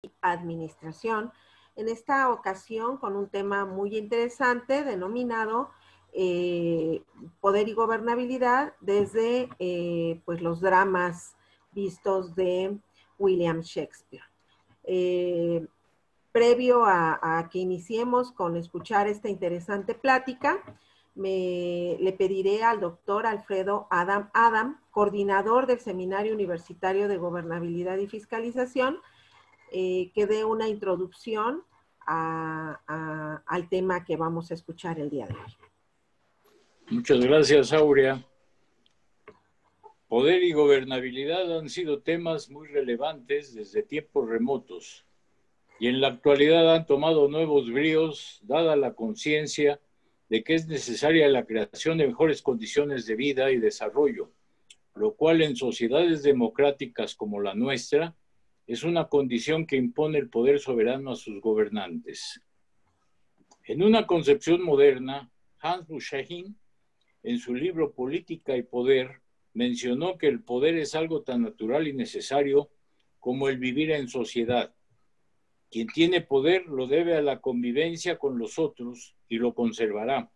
y Administración. En esta ocasión con un tema muy interesante denominado Poder y Gobernabilidad desde pues los dramas vistos de William Shakespeare. Previo a que iniciemos con escuchar esta interesante plática, le pediré al doctor Alfredo Adam, coordinador del Seminario Universitario de Gobernabilidad y Fiscalización, que dé una introducción al tema que vamos a escuchar el día de hoy. Muchas gracias, Aurea. Poder y gobernabilidad han sido temas muy relevantes desde tiempos remotos y en la actualidad han tomado nuevos bríos, dada la conciencia de que es necesaria la creación de mejores condiciones de vida y desarrollo, lo cual en sociedades democráticas como la nuestra es una condición que impone el poder soberano a sus gobernantes. En una concepción moderna, Hans Buschhagen, en su libro Política y Poder, mencionó que el poder es algo tan natural y necesario como el vivir en sociedad. Quien tiene poder lo debe a la convivencia con los otros y lo conservará.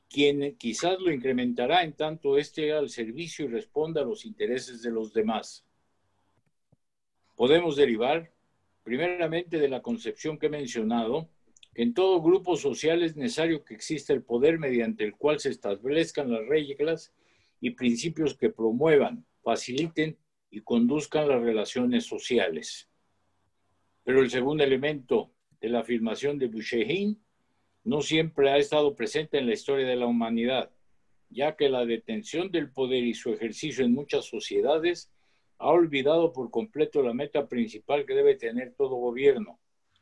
Quien quizás lo incrementará en tanto esté al servicio y responda a los intereses de los demás. Podemos derivar, primeramente de la concepción que he mencionado, que en todo grupo social es necesario que exista el poder mediante el cual se establezcan las reglas y principios que promuevan, faciliten y conduzcan las relaciones sociales. Pero el segundo elemento de la afirmación de Buschhagen no siempre ha estado presente en la historia de la humanidad, ya que la detención del poder y su ejercicio en muchas sociedades ha olvidado por completo la meta principal que debe tener todo gobierno,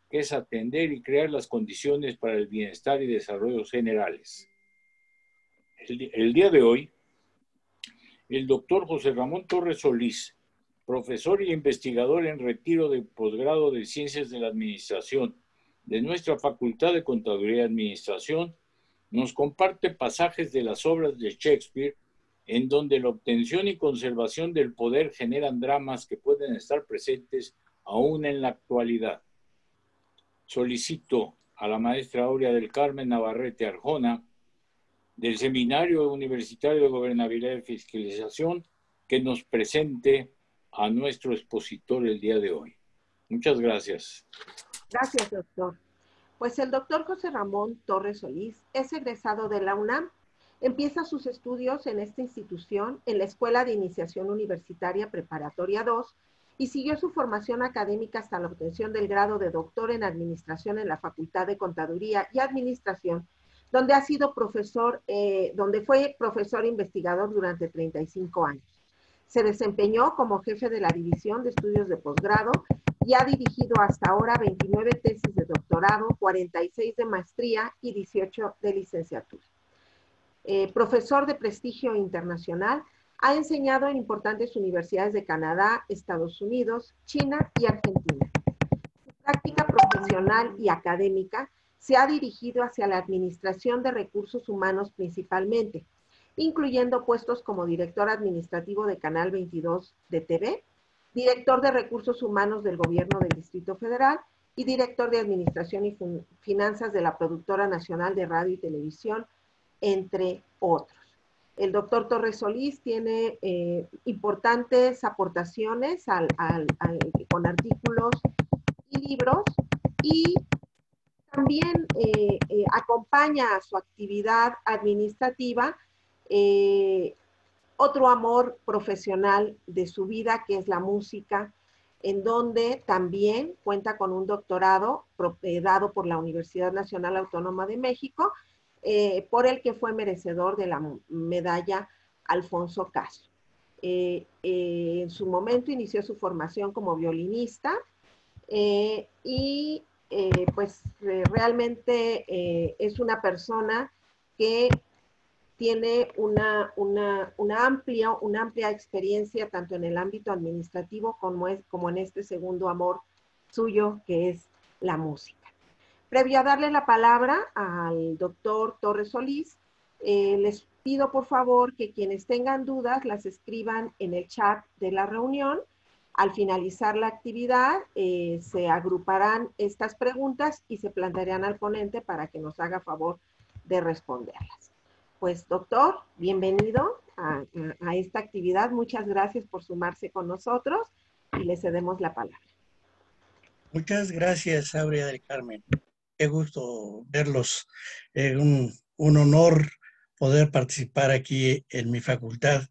que es atender y crear las condiciones para el bienestar y desarrollo generales. El día de hoy, el doctor José Ramón Torres Solís, profesor y investigador en retiro de posgrado de Ciencias de la Administración de nuestra Facultad de Contaduría y Administración, nos comparte pasajes de las obras de Shakespeare en donde la obtención y conservación del poder generan dramas que pueden estar presentes aún en la actualidad. Solicito a la maestra Aurea del Carmen Navarrete Arjona, del Seminario Universitario de Gobernabilidad y Fiscalización, que nos presente a nuestro expositor el día de hoy. Muchas gracias. Gracias, doctor. Pues el doctor José Ramón Torres Solís es egresado de la UNAM. Empieza sus estudios en esta institución en la Escuela de Iniciación Universitaria Preparatoria 2 y siguió su formación académica hasta la obtención del grado de doctor en Administración en la Facultad de Contaduría y Administración, donde ha sido profesor, donde fue profesor investigador durante 35 años. Se desempeñó como jefe de la División de Estudios de Posgrado y ha dirigido hasta ahora 29 tesis de doctorado, 46 de maestría y 18 de licenciatura. Profesor de prestigio internacional, ha enseñado en importantes universidades de Canadá, Estados Unidos, China y Argentina. Su práctica profesional y académica se ha dirigido hacia la administración de recursos humanos principalmente, incluyendo puestos como director administrativo de Canal 22 de TV, director de recursos humanos del Gobierno del Distrito Federal y director de Administración y Finanzas de la Productora Nacional de Radio y Televisión, entre otros. El doctor Torres Solís tiene importantes aportaciones con artículos y libros, y también acompaña a su actividad administrativa otro amor profesional de su vida, que es la música, en donde también cuenta con un doctorado dado por la Universidad Nacional Autónoma de México, por el que fue merecedor de la medalla Alfonso Caso. En su momento inició su formación como violinista y pues realmente es una persona que tiene una amplia experiencia tanto en el ámbito administrativo como en este segundo amor suyo, que es la música. Previo a darle la palabra al doctor Torres Solís, les pido por favor que quienes tengan dudas las escriban en el chat de la reunión Al finalizar la actividad, se agruparán estas preguntas y se plantearán al ponente para que nos haga favor de responderlas. Pues, doctor, bienvenido a esta actividad. Muchas gracias por sumarse con nosotros y le cedemos la palabra. Muchas gracias, Aurea del Carmen. Qué gusto verlos. Un honor poder participar aquí en mi facultad,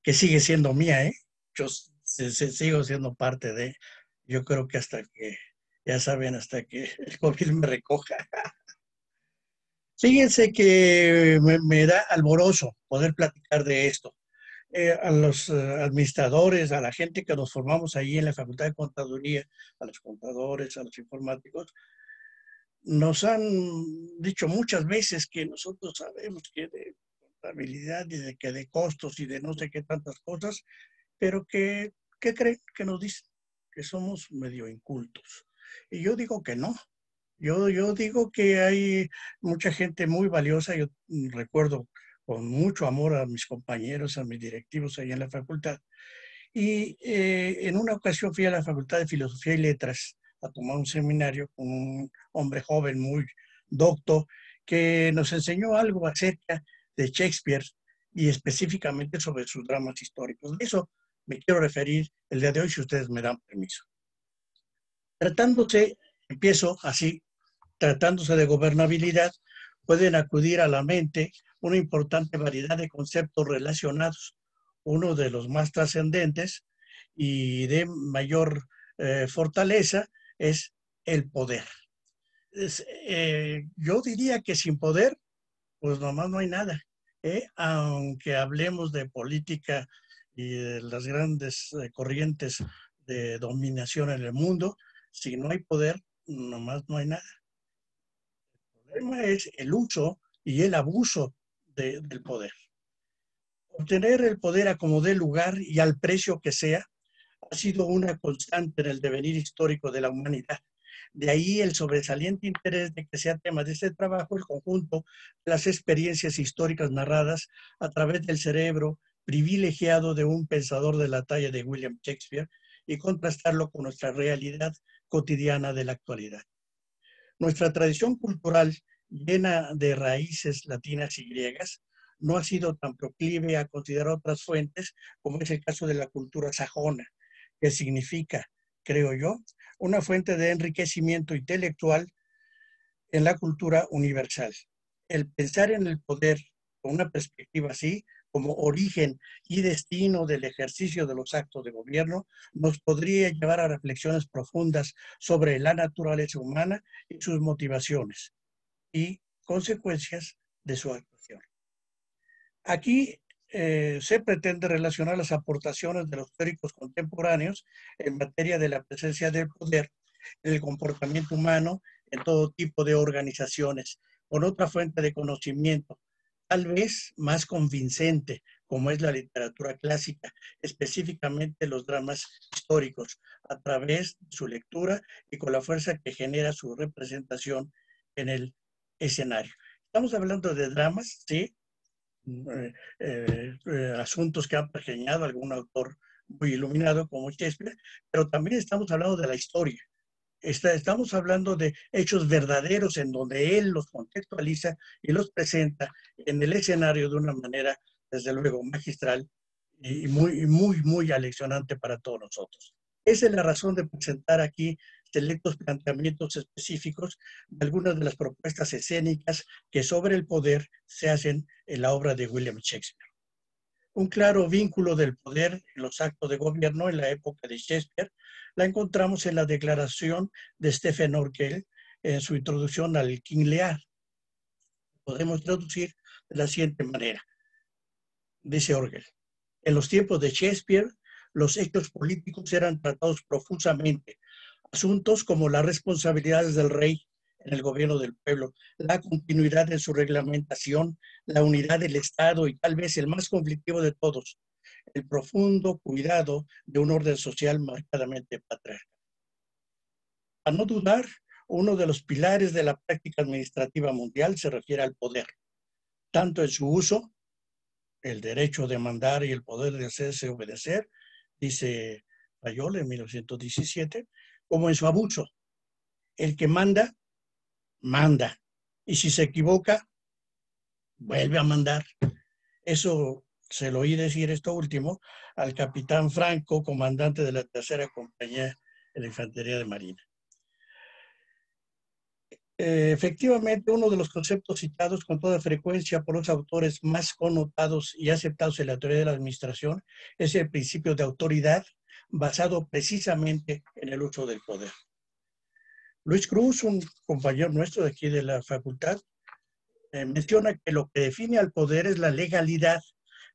que sigue siendo mía, ¿eh? Yo sigo siendo parte de, yo creo que hasta que, ya saben, hasta que el COVID me recoja. Fíjense que me da alborozo poder platicar de esto. A los administradores, a la gente que nos formamos ahí en la Facultad de Contaduría, a los contadores, a los informáticos, nos han dicho muchas veces que nosotros sabemos que de contabilidad y de que de costos y de no sé qué tantas cosas, pero que, ¿qué creen? Que nos dicen que somos medio incultos. Y yo digo que no. Yo digo que hay mucha gente muy valiosa. Yo recuerdo con mucho amor a mis compañeros, a mis directivos ahí en la facultad. Y en una ocasión fui a la Facultad de Filosofía y Letras a tomar un seminario con un hombre joven, muy docto, que nos enseñó algo acerca de Shakespeare y específicamente sobre sus dramas históricos. De eso me quiero referir el día de hoy, si ustedes me dan permiso. Empiezo así, tratándose de gobernabilidad, pueden acudir a la mente una importante variedad de conceptos relacionados. Uno de los más trascendentes y de mayor fortaleza es el poder. Yo diría que sin poder, pues nomás no hay nada. Aunque hablemos de política y de las grandes corrientes de dominación en el mundo, si no hay poder, nomás no hay nada. El problema es el uso y el abuso del poder. Obtener el poder a como dé lugar y al precio que sea ha sido una constante en el devenir histórico de la humanidad. De ahí el sobresaliente interés de que sea tema de este trabajo el conjunto de las experiencias históricas narradas a través del cerebro privilegiado de un pensador de la talla de William Shakespeare y contrastarlo con nuestra realidad cotidiana de la actualidad. Nuestra tradición cultural, llena de raíces latinas y griegas, no ha sido tan proclive a considerar otras fuentes, como es el caso de la cultura sajona, que significa, creo yo, una fuente de enriquecimiento intelectual en la cultura universal. El pensar en el poder con una perspectiva así, como origen y destino del ejercicio de los actos de gobierno, nos podría llevar a reflexiones profundas sobre la naturaleza humana y sus motivaciones y consecuencias de su actuación. Aquí se pretende relacionar las aportaciones de los teóricos contemporáneos en materia de la presencia del poder en el comportamiento humano en todo tipo de organizaciones, con otra fuente de conocimiento, tal vez más convincente, como es la literatura clásica, específicamente los dramas históricos, a través de su lectura y con la fuerza que genera su representación en el escenario. Estamos hablando de dramas, ¿sí? Asuntos que han pergeñado algún autor muy iluminado como Shakespeare, pero también estamos hablando de la historia. Estamos hablando de hechos verdaderos en donde él los contextualiza y los presenta en el escenario de una manera, desde luego, magistral y muy aleccionante para todos nosotros. Esa es la razón de presentar aquí selectos planteamientos específicos de algunas de las propuestas escénicas que sobre el poder se hacen en la obra de William Shakespeare. Un claro vínculo del poder en los actos de gobierno en la época de Shakespeare la encontramos en la declaración de Stephen Orwell en su introducción al King Lear. Podemos traducir de la siguiente manera. Dice Orwell: en los tiempos de Shakespeare, los hechos políticos eran tratados profusamente. Asuntos como las responsabilidades del rey en el gobierno del pueblo, la continuidad de su reglamentación, la unidad del Estado y tal vez el más conflictivo de todos, el profundo cuidado de un orden social marcadamente patriarcal. A no dudar, uno de los pilares de la práctica administrativa mundial se refiere al poder, tanto en su uso, el derecho de mandar y el poder de hacerse obedecer, dice Fayol en 1917, como en su abuso. El que manda, manda. Y si se equivoca, vuelve a mandar. Eso se lo oí decir esto último al capitán Franco, comandante de la tercera compañía de la Infantería de Marina. Efectivamente, uno de los conceptos citados con toda frecuencia por los autores más connotados y aceptados en la teoría de la administración es el principio de autoridad, basado precisamente en el uso del poder. Luis Cruz, un compañero nuestro de aquí de la facultad, menciona que lo que define al poder es la legalidad,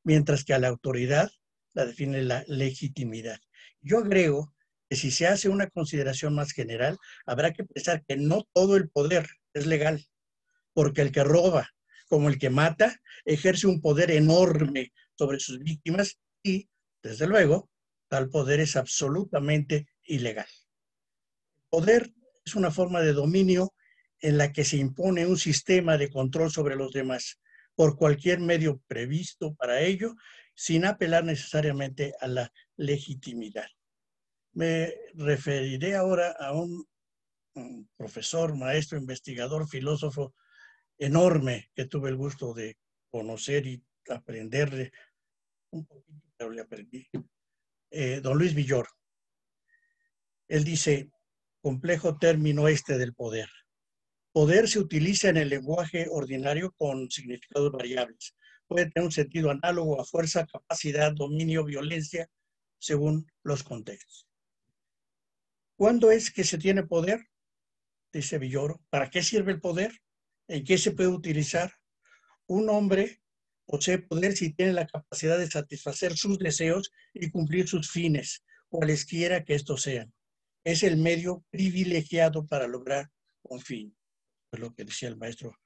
mientras que a la autoridad la define la legitimidad. Yo agrego que si se hace una consideración más general, habrá que pensar que no todo el poder es legal, porque el que roba, como el que mata, ejerce un poder enorme sobre sus víctimas y, desde luego, tal poder es absolutamente ilegal. Poder es una forma de dominio en la que se impone un sistema de control sobre los demás por cualquier medio previsto para ello, sin apelar necesariamente a la legitimidad. Me referiré ahora a un profesor, maestro, investigador, filósofo enorme que tuve el gusto de conocer y aprenderle un poquito, pero le aprendí, don Luis Villoro. Él dice, complejo término este del poder. Poder se utiliza en el lenguaje ordinario con significados variables. Puede tener un sentido análogo a fuerza, capacidad, dominio, violencia, según los contextos. ¿Cuándo es que se tiene poder? Dice Villoro. ¿Para qué sirve el poder? ¿En qué se puede utilizar? Un hombre posee poder si tiene la capacidad de satisfacer sus deseos y cumplir sus fines, cualesquiera que estos sean. Es el medio privilegiado para lograr un fin. Es lo que decía el maestro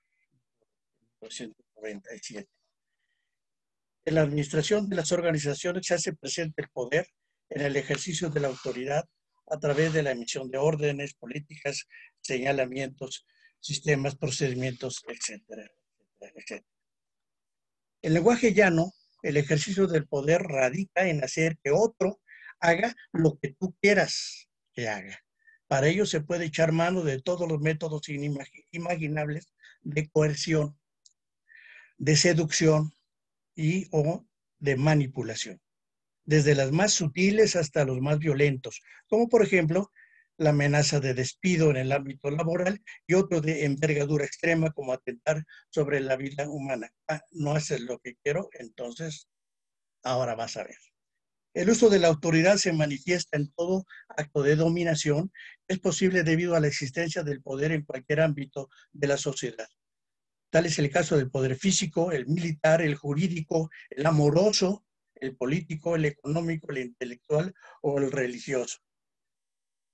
en 1997. En la administración de las organizaciones se hace presente el poder en el ejercicio de la autoridad a través de la emisión de órdenes, políticas, señalamientos, sistemas, procedimientos, etcétera, etcétera. En lenguaje llano, el ejercicio del poder radica en hacer que otro haga lo que tú quieras que haga. Para ello se puede echar mano de todos los métodos imaginables de coerción, de seducción y o de manipulación, desde las más sutiles hasta los más violentos, como por ejemplo la amenaza de despido en el ámbito laboral y otro de envergadura extrema como atentar sobre la vida humana. No haces lo que quiero, entonces ahora vas a ver. El uso de la autoridad se manifiesta en todo acto de dominación. Es posible debido a la existencia del poder en cualquier ámbito de la sociedad. Tal es el caso del poder físico, el militar, el jurídico, el amoroso, el político, el económico, el intelectual o el religioso.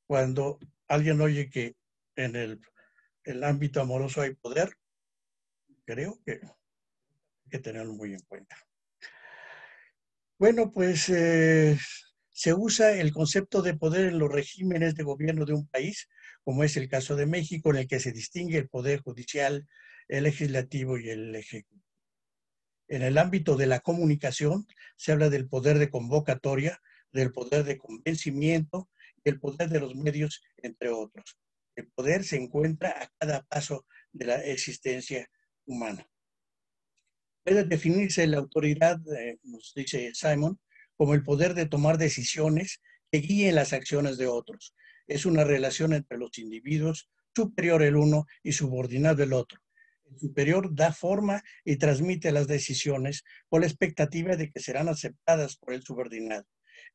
Cuando alguien oye que en el ámbito amoroso hay poder, creo que hay que tenerlo muy en cuenta. Bueno, pues se usa el concepto de poder en los regímenes de gobierno de un país, como es el caso de México, en el que se distingue el poder judicial, el legislativo y el ejecutivo. En el ámbito de la comunicación se habla del poder de convocatoria, del poder de convencimiento y el poder de los medios, entre otros. El poder se encuentra a cada paso de la existencia humana. Puede definirse la autoridad, nos dice Simon, como el poder de tomar decisiones que guíen las acciones de otros. Es una relación entre los individuos, superior el uno y subordinado el otro. El superior da forma y transmite las decisiones con la expectativa de que serán aceptadas por el subordinado.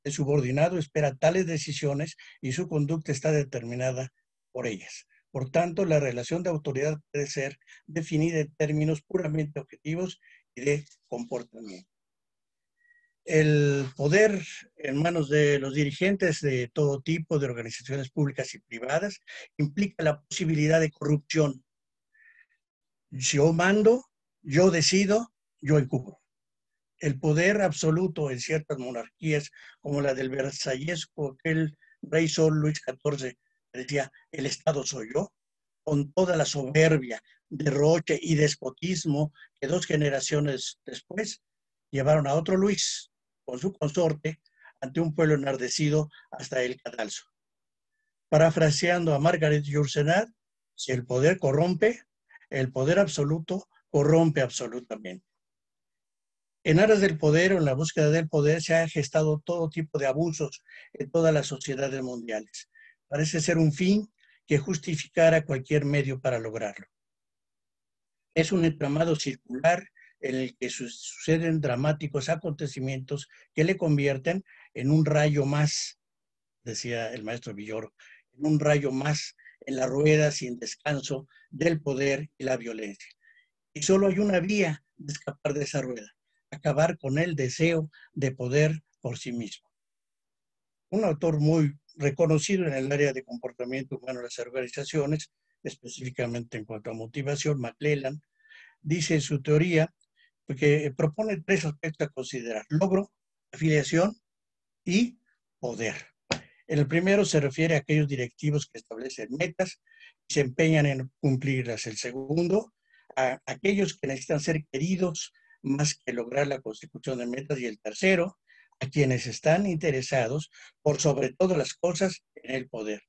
El subordinado espera tales decisiones y su conducta está determinada por ellas. Por tanto, la relación de autoridad puede ser definida en términos puramente objetivos y de comportamiento. El poder en manos de los dirigentes de todo tipo de organizaciones públicas y privadas implica la posibilidad de corrupción. Yo mando, yo decido, yo encubro. El poder absoluto en ciertas monarquías, como la del versallesco, aquel rey Sol Luis XIV, decía, el Estado soy yo, con toda la soberbia, derroche y despotismo que 2 generaciones después llevaron a otro Luis, con su consorte, ante un pueblo enardecido hasta el cadalso. Parafraseando a Margaret Yourcenar, si el poder corrompe, el poder absoluto corrompe absolutamente. En aras del poder o en la búsqueda del poder se ha gestado todo tipo de abusos en todas las sociedades mundiales. Parece ser un fin que justificara cualquier medio para lograrlo. Es un entramado circular en el que suceden dramáticos acontecimientos que le convierten en un rayo más, decía el maestro Villoro, en un rayo más en la rueda sin descanso del poder y la violencia. Y solo hay una vía de escapar de esa rueda: acabar con el deseo de poder por sí mismo. Un autor muy reconocido en el área de comportamiento humano de las organizaciones, específicamente en cuanto a motivación, McClellan, dice en su teoría que propone 3 aspectos a considerar: logro, afiliación y poder. En el primero se refiere a aquellos directivos que establecen metas y se empeñan en cumplirlas. El segundo, a aquellos que necesitan ser queridos más que lograr la consecución de metas. Y el tercero, a quienes están interesados por sobre todas las cosas en el poder.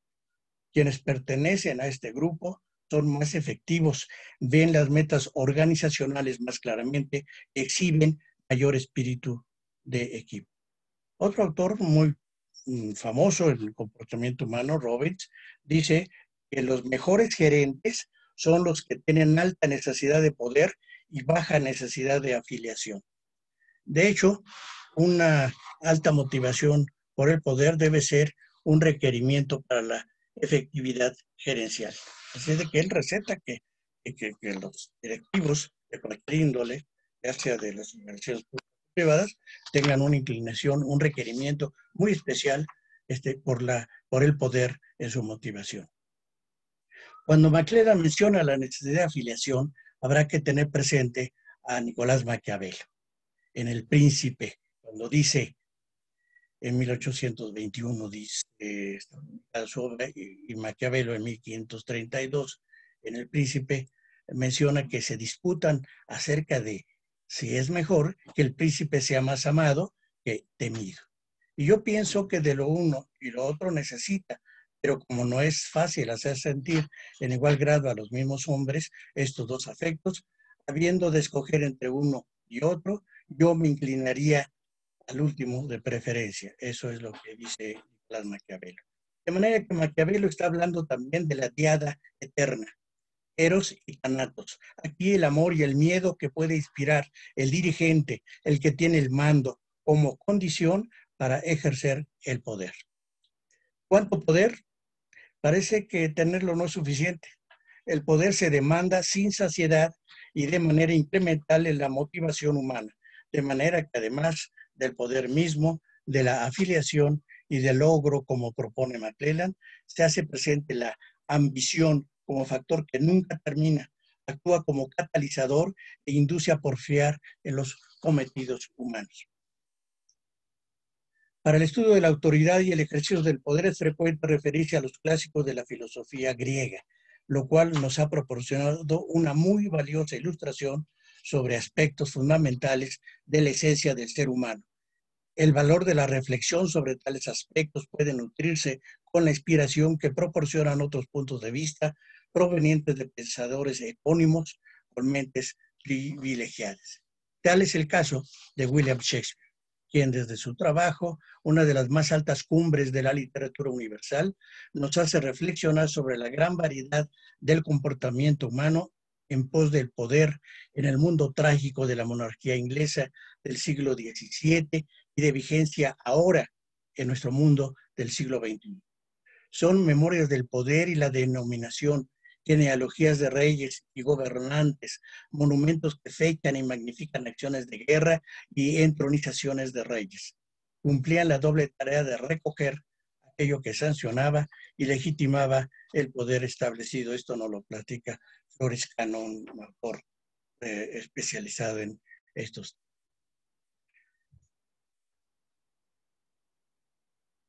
Quienes pertenecen a este grupo son más efectivos, ven las metas organizacionales más claramente, exhiben mayor espíritu de equipo. Otro autor muy famoso en el comportamiento humano, Robbins, dice que los mejores gerentes son los que tienen alta necesidad de poder y baja necesidad de afiliación. De hecho, una alta motivación por el poder debe ser un requerimiento para la efectividad gerencial. Así de que él receta que los directivos de cualquier índole, ya sea de las organizaciones públicas o privadas, tengan una inclinación, un requerimiento muy especial por el poder en su motivación. Cuando McClellan menciona la necesidad de afiliación, habrá que tener presente a Nicolás Maquiavelo en El Príncipe, cuando dice, en 1821 dice su obra, y Maquiavelo en 1532, en El Príncipe, menciona que se disputan acerca de si es mejor que el príncipe sea más amado que temido. Y yo pienso que de lo uno y lo otro necesita, pero como no es fácil hacer sentir en igual grado a los mismos hombres estos dos afectos, habiendo de escoger entre uno y otro, yo me inclinaría al último de preferencia. Eso es lo que dice Nicolás Maquiavelo. De manera que Maquiavelo está hablando también de la diada eterna, Eros y Thanatos. Aquí el amor y el miedo que puede inspirar el dirigente, el que tiene el mando, como condición para ejercer el poder. ¿Cuánto poder? Parece que tenerlo no es suficiente. El poder se demanda sin saciedad y de manera incremental en la motivación humana, de manera que además del poder mismo, de la afiliación y del logro, como propone McClellan, se hace presente la ambición como factor que nunca termina, actúa como catalizador e induce a porfiar en los cometidos humanos. Para el estudio de la autoridad y el ejercicio del poder es frecuente referirse a los clásicos de la filosofía griega, lo cual nos ha proporcionado una muy valiosa ilustración sobre aspectos fundamentales de la esencia del ser humano. El valor de la reflexión sobre tales aspectos puede nutrirse con la inspiración que proporcionan otros puntos de vista provenientes de pensadores epónimos con mentes privilegiadas. Tal es el caso de William Shakespeare, quien desde su trabajo, una de las más altas cumbres de la literatura universal, nos hace reflexionar sobre la gran variedad del comportamiento humano en pos del poder en el mundo trágico de la monarquía inglesa del siglo XVII y de vigencia ahora en nuestro mundo del siglo XXI. Son memorias del poder y la denominación, genealogías de reyes y gobernantes, monumentos que fechan y magnifican acciones de guerra y entronizaciones de reyes. Cumplían la doble tarea de recoger aquello que sancionaba y legitimaba el poder establecido. Esto nos lo platica Floris Cannon, un autor especializado en estos.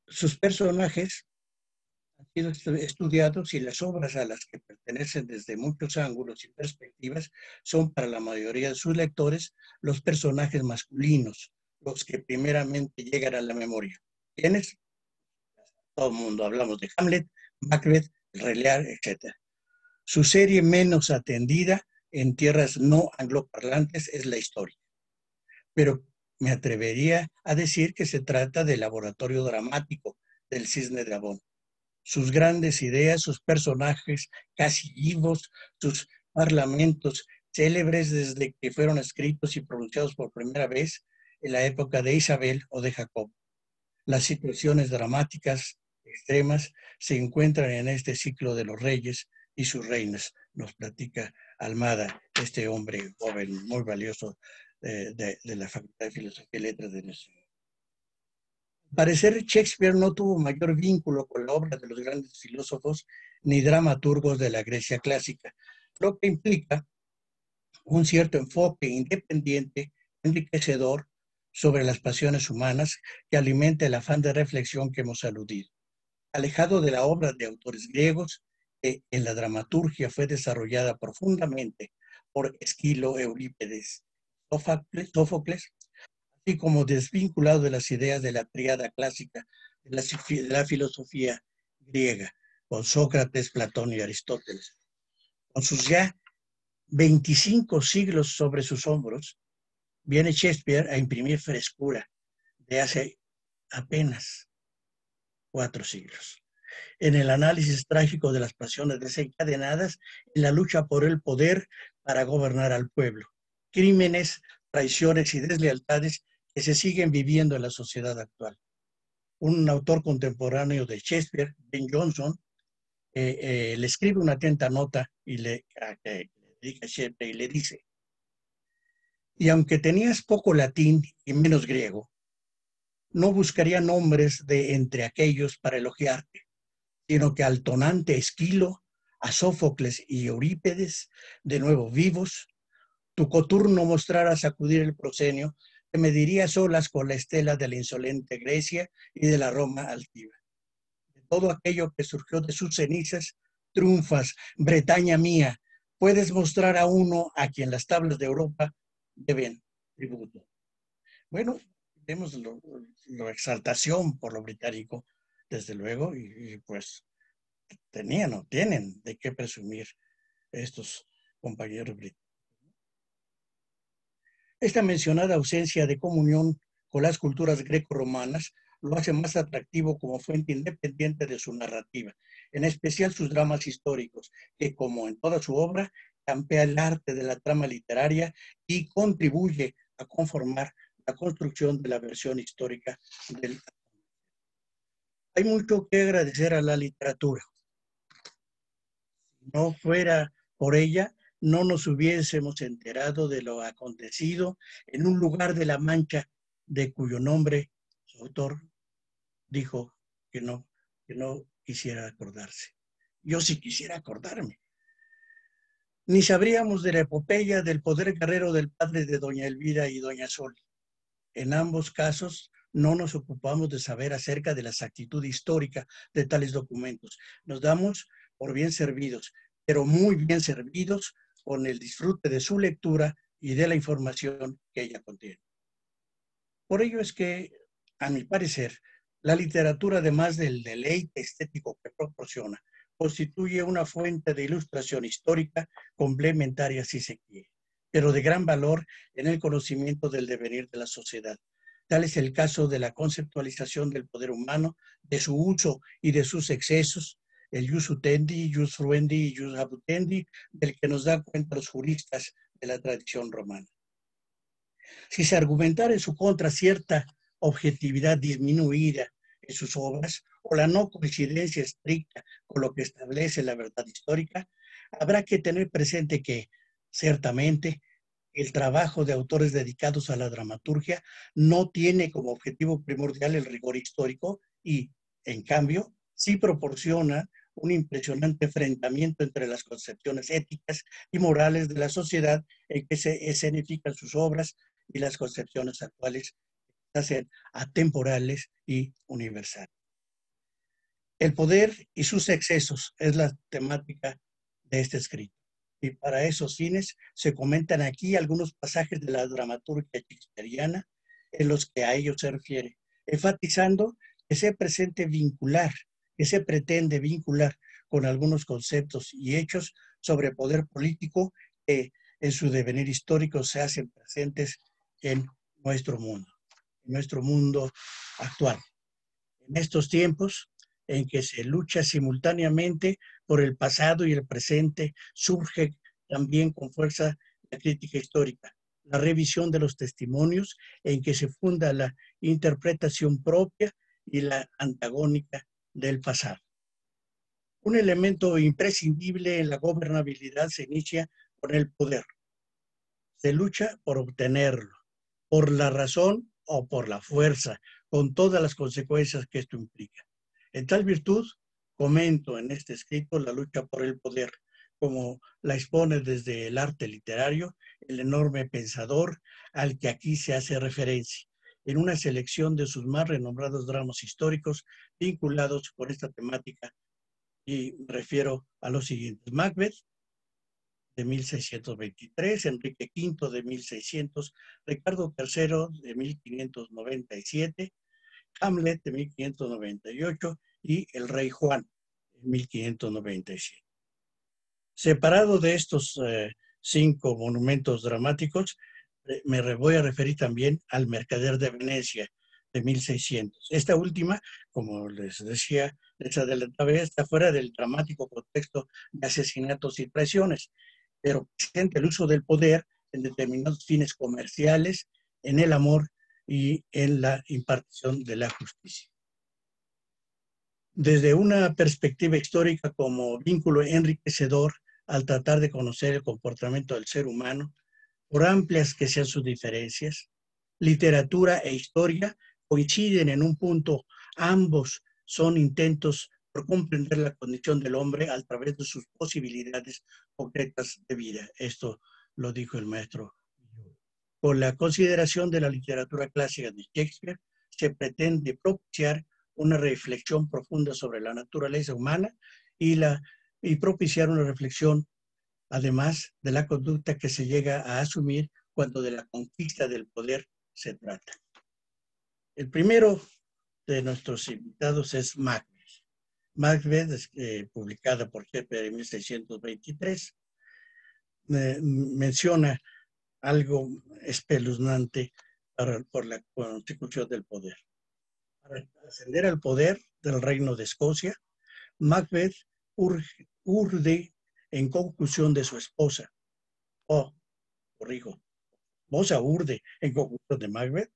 Sus personajes han sido estudiados y las obras a las que pertenecen desde muchos ángulos y perspectivas son para la mayoría de sus lectores los personajes masculinos, los que primeramente llegan a la memoria. ¿Quiénes? Todo el mundo, hablamos de Hamlet, Macbeth, El Rey Lear, etc. Su serie menos atendida en tierras no angloparlantes es La Historia, pero me atrevería a decir que se trata del laboratorio dramático del Cisne Dragón. Sus grandes ideas, sus personajes casi vivos, sus parlamentos célebres desde que fueron escritos y pronunciados por primera vez en la época de Isabel o de Jacob. Las situaciones dramáticas extremas se encuentran en este ciclo de los reyes y sus reinas, nos platica Almada, este hombre joven muy valioso de la Facultad de Filosofía y Letras de nuestro. Al parecer, Shakespeare no tuvo mayor vínculo con la obra de los grandes filósofos ni dramaturgos de la Grecia clásica, lo que implica un cierto enfoque independiente, enriquecedor sobre las pasiones humanas que alimenta el afán de reflexión que hemos aludido. Alejado de la obra de autores griegos, que en la dramaturgia fue desarrollada profundamente por Esquilo, Eurípides, Sófocles, así como desvinculado de las ideas de la tríada clásica de la filosofía griega, con Sócrates, Platón y Aristóteles. Con sus ya 25 siglos sobre sus hombros, viene Shakespeare a imprimir frescura de hace apenas 4 siglos. En el análisis trágico de las pasiones desencadenadas en la lucha por el poder para gobernar al pueblo, crímenes, traiciones y deslealtades que se siguen viviendo en la sociedad actual. Un autor contemporáneo de Shakespeare, Ben Jonson, le escribe una atenta nota y le dedica a Shakespeare y le dice: y aunque tenías poco latín y menos griego, no buscaría nombres de entre aquellos para elogiarte, sino que al tonante Esquilo, a Sófocles y Eurípides, de nuevo vivos, tu coturno mostrara sacudir el proscenio, que mediría solas con la estela de la insolente Grecia y de la Roma altiva. De todo aquello que surgió de sus cenizas, triunfas, Bretaña mía, puedes mostrar a uno a quien las tablas de Europa deben tributo. Bueno, vemos la exaltación por lo británico, desde luego, y pues tenían o tienen de qué presumir estos compañeros británicos. Esta mencionada ausencia de comunión con las culturas greco-romanas lo hace más atractivo como fuente independiente de su narrativa, en especial sus dramas históricos, que como en toda su obra, campea el arte de la trama literaria y contribuye a conformar la construcción de la versión histórica del. Hay mucho que agradecer a la literatura. Si no fuera por ella, no nos hubiésemos enterado de lo acontecido en un lugar de la Mancha de cuyo nombre su autor dijo que no quisiera acordarse. Yo sí quisiera acordarme. Ni sabríamos de la epopeya del poder guerrero del padre de doña Elvira y doña Sol. En ambos casos, no nos ocupamos de saber acerca de la exactitud histórica de tales documentos. Nos damos por bien servidos, pero muy bien servidos con el disfrute de su lectura y de la información que ella contiene. Por ello es que, a mi parecer, la literatura, además del deleite estético que proporciona, constituye una fuente de ilustración histórica complementaria, si se quiere, pero de gran valor en el conocimiento del devenir de la sociedad. Tal es el caso de la conceptualización del poder humano, de su uso y de sus excesos, el jus utendi, jus fruendi y jus habutendi, del que nos dan cuenta los juristas de la tradición romana. Si se argumentara en su contra cierta objetividad disminuida en sus obras o la no coincidencia estricta con lo que establece la verdad histórica, habrá que tener presente que, ciertamente, el trabajo de autores dedicados a la dramaturgia no tiene como objetivo primordial el rigor histórico y, en cambio, sí proporciona un impresionante enfrentamiento entre las concepciones éticas y morales de la sociedad en que se escenifican sus obras y las concepciones actuales se hacen atemporales y universales. El poder y sus excesos es la temática de este escrito. Y para esos fines se comentan aquí algunos pasajes de la dramaturgia shakespeariana en los que a ellos se refiere, enfatizando que se presente vincular, que se pretende vincular con algunos conceptos y hechos sobre poder político que en su devenir histórico se hacen presentes en nuestro mundo actual. En estos tiempos en que se lucha simultáneamente por el pasado y el presente, surge también con fuerza la crítica histórica, la revisión de los testimonios en que se funda la interpretación propia y la antagónica del pasado. Un elemento imprescindible en la gobernabilidad se inicia con el poder. Se lucha por obtenerlo, por la razón o por la fuerza, con todas las consecuencias que esto implica. En tal virtud, comento en este escrito la lucha por el poder, como la expone desde el arte literario el enorme pensador al que aquí se hace referencia, en una selección de sus más renombrados dramas históricos vinculados con esta temática, y me refiero a los siguientes: Macbeth, de 1623, Enrique V de 1600, Ricardo III de 1597, Hamlet de 1598 y El Rey Juan de 1597. Separado de estos 5 monumentos dramáticos, me voy a referir también al Mercader de Venecia de 1600. Esta última, como les decía, les adelantaba, está fuera del dramático contexto de asesinatos y traiciones, pero presenta el uso del poder en determinados fines comerciales, en el amor y en la impartición de la justicia. Desde una perspectiva histórica como vínculo enriquecedor al tratar de conocer el comportamiento del ser humano, por amplias que sean sus diferencias, literatura e historia coinciden en un punto: ambos son intentos por comprender la condición del hombre a través de sus posibilidades concretas de vida. Esto lo dijo el maestro. Con la consideración de la literatura clásica de Shakespeare, se pretende propiciar una reflexión profunda sobre la naturaleza humana y propiciar una reflexión, además, de la conducta que se llega a asumir cuando de la conquista del poder se trata. El primero de nuestros invitados es Macbeth. Macbeth, publicada por Shakespeare en 1623, menciona algo espeluznante por la consecución del poder. Para ascender al poder del reino de Escocia, Macbeth urde en conclusión de su esposa, urde en conclusión de Macbeth,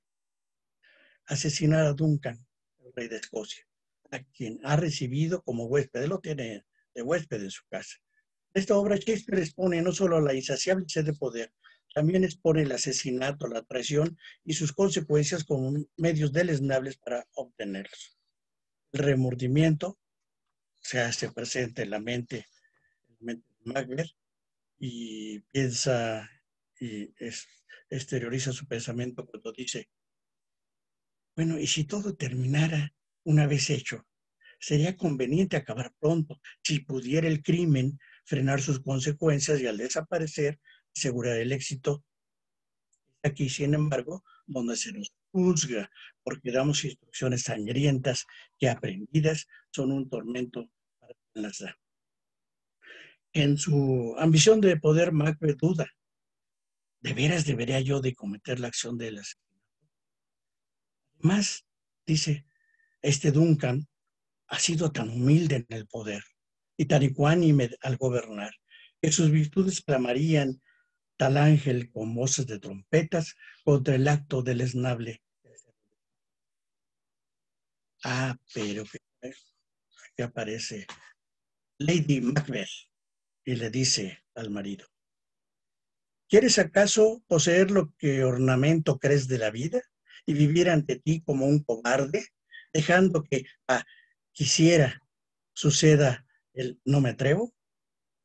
asesinar a Duncan, el rey de Escocia, a quien ha recibido como huésped. Él lo tiene de huésped en su casa. Esta obra Shakespeare expone no solo la insaciable sed de poder, también expone el asesinato, la traición y sus consecuencias como medios deleznables para obtenerlos. El remordimiento se hace presente en la mente de Macbeth y piensa y exterioriza su pensamiento cuando dice: bueno, ¿y si todo terminara una vez hecho? Sería conveniente acabar pronto, si pudiera el crimen frenar sus consecuencias y al desaparecer asegurar el éxito. Aquí, sin embargo, donde se nos juzga porque damos instrucciones sangrientas que aprendidas son un tormento para quien las da. En su ambición de poder, Macbeth duda: ¿de veras debería yo de cometer la acción de las? Más, dice, este Duncan ha sido tan humilde en el poder y tan ecuánime al gobernar, que sus virtudes clamarían tal ángel con voces de trompetas contra el acto deleznable. Pero que aparece Lady Macbeth y le dice al marido: ¿quieres acaso poseer lo que ornamento crees de la vida y vivir ante ti como un cobarde, dejando que quisiera suceda el no me atrevo,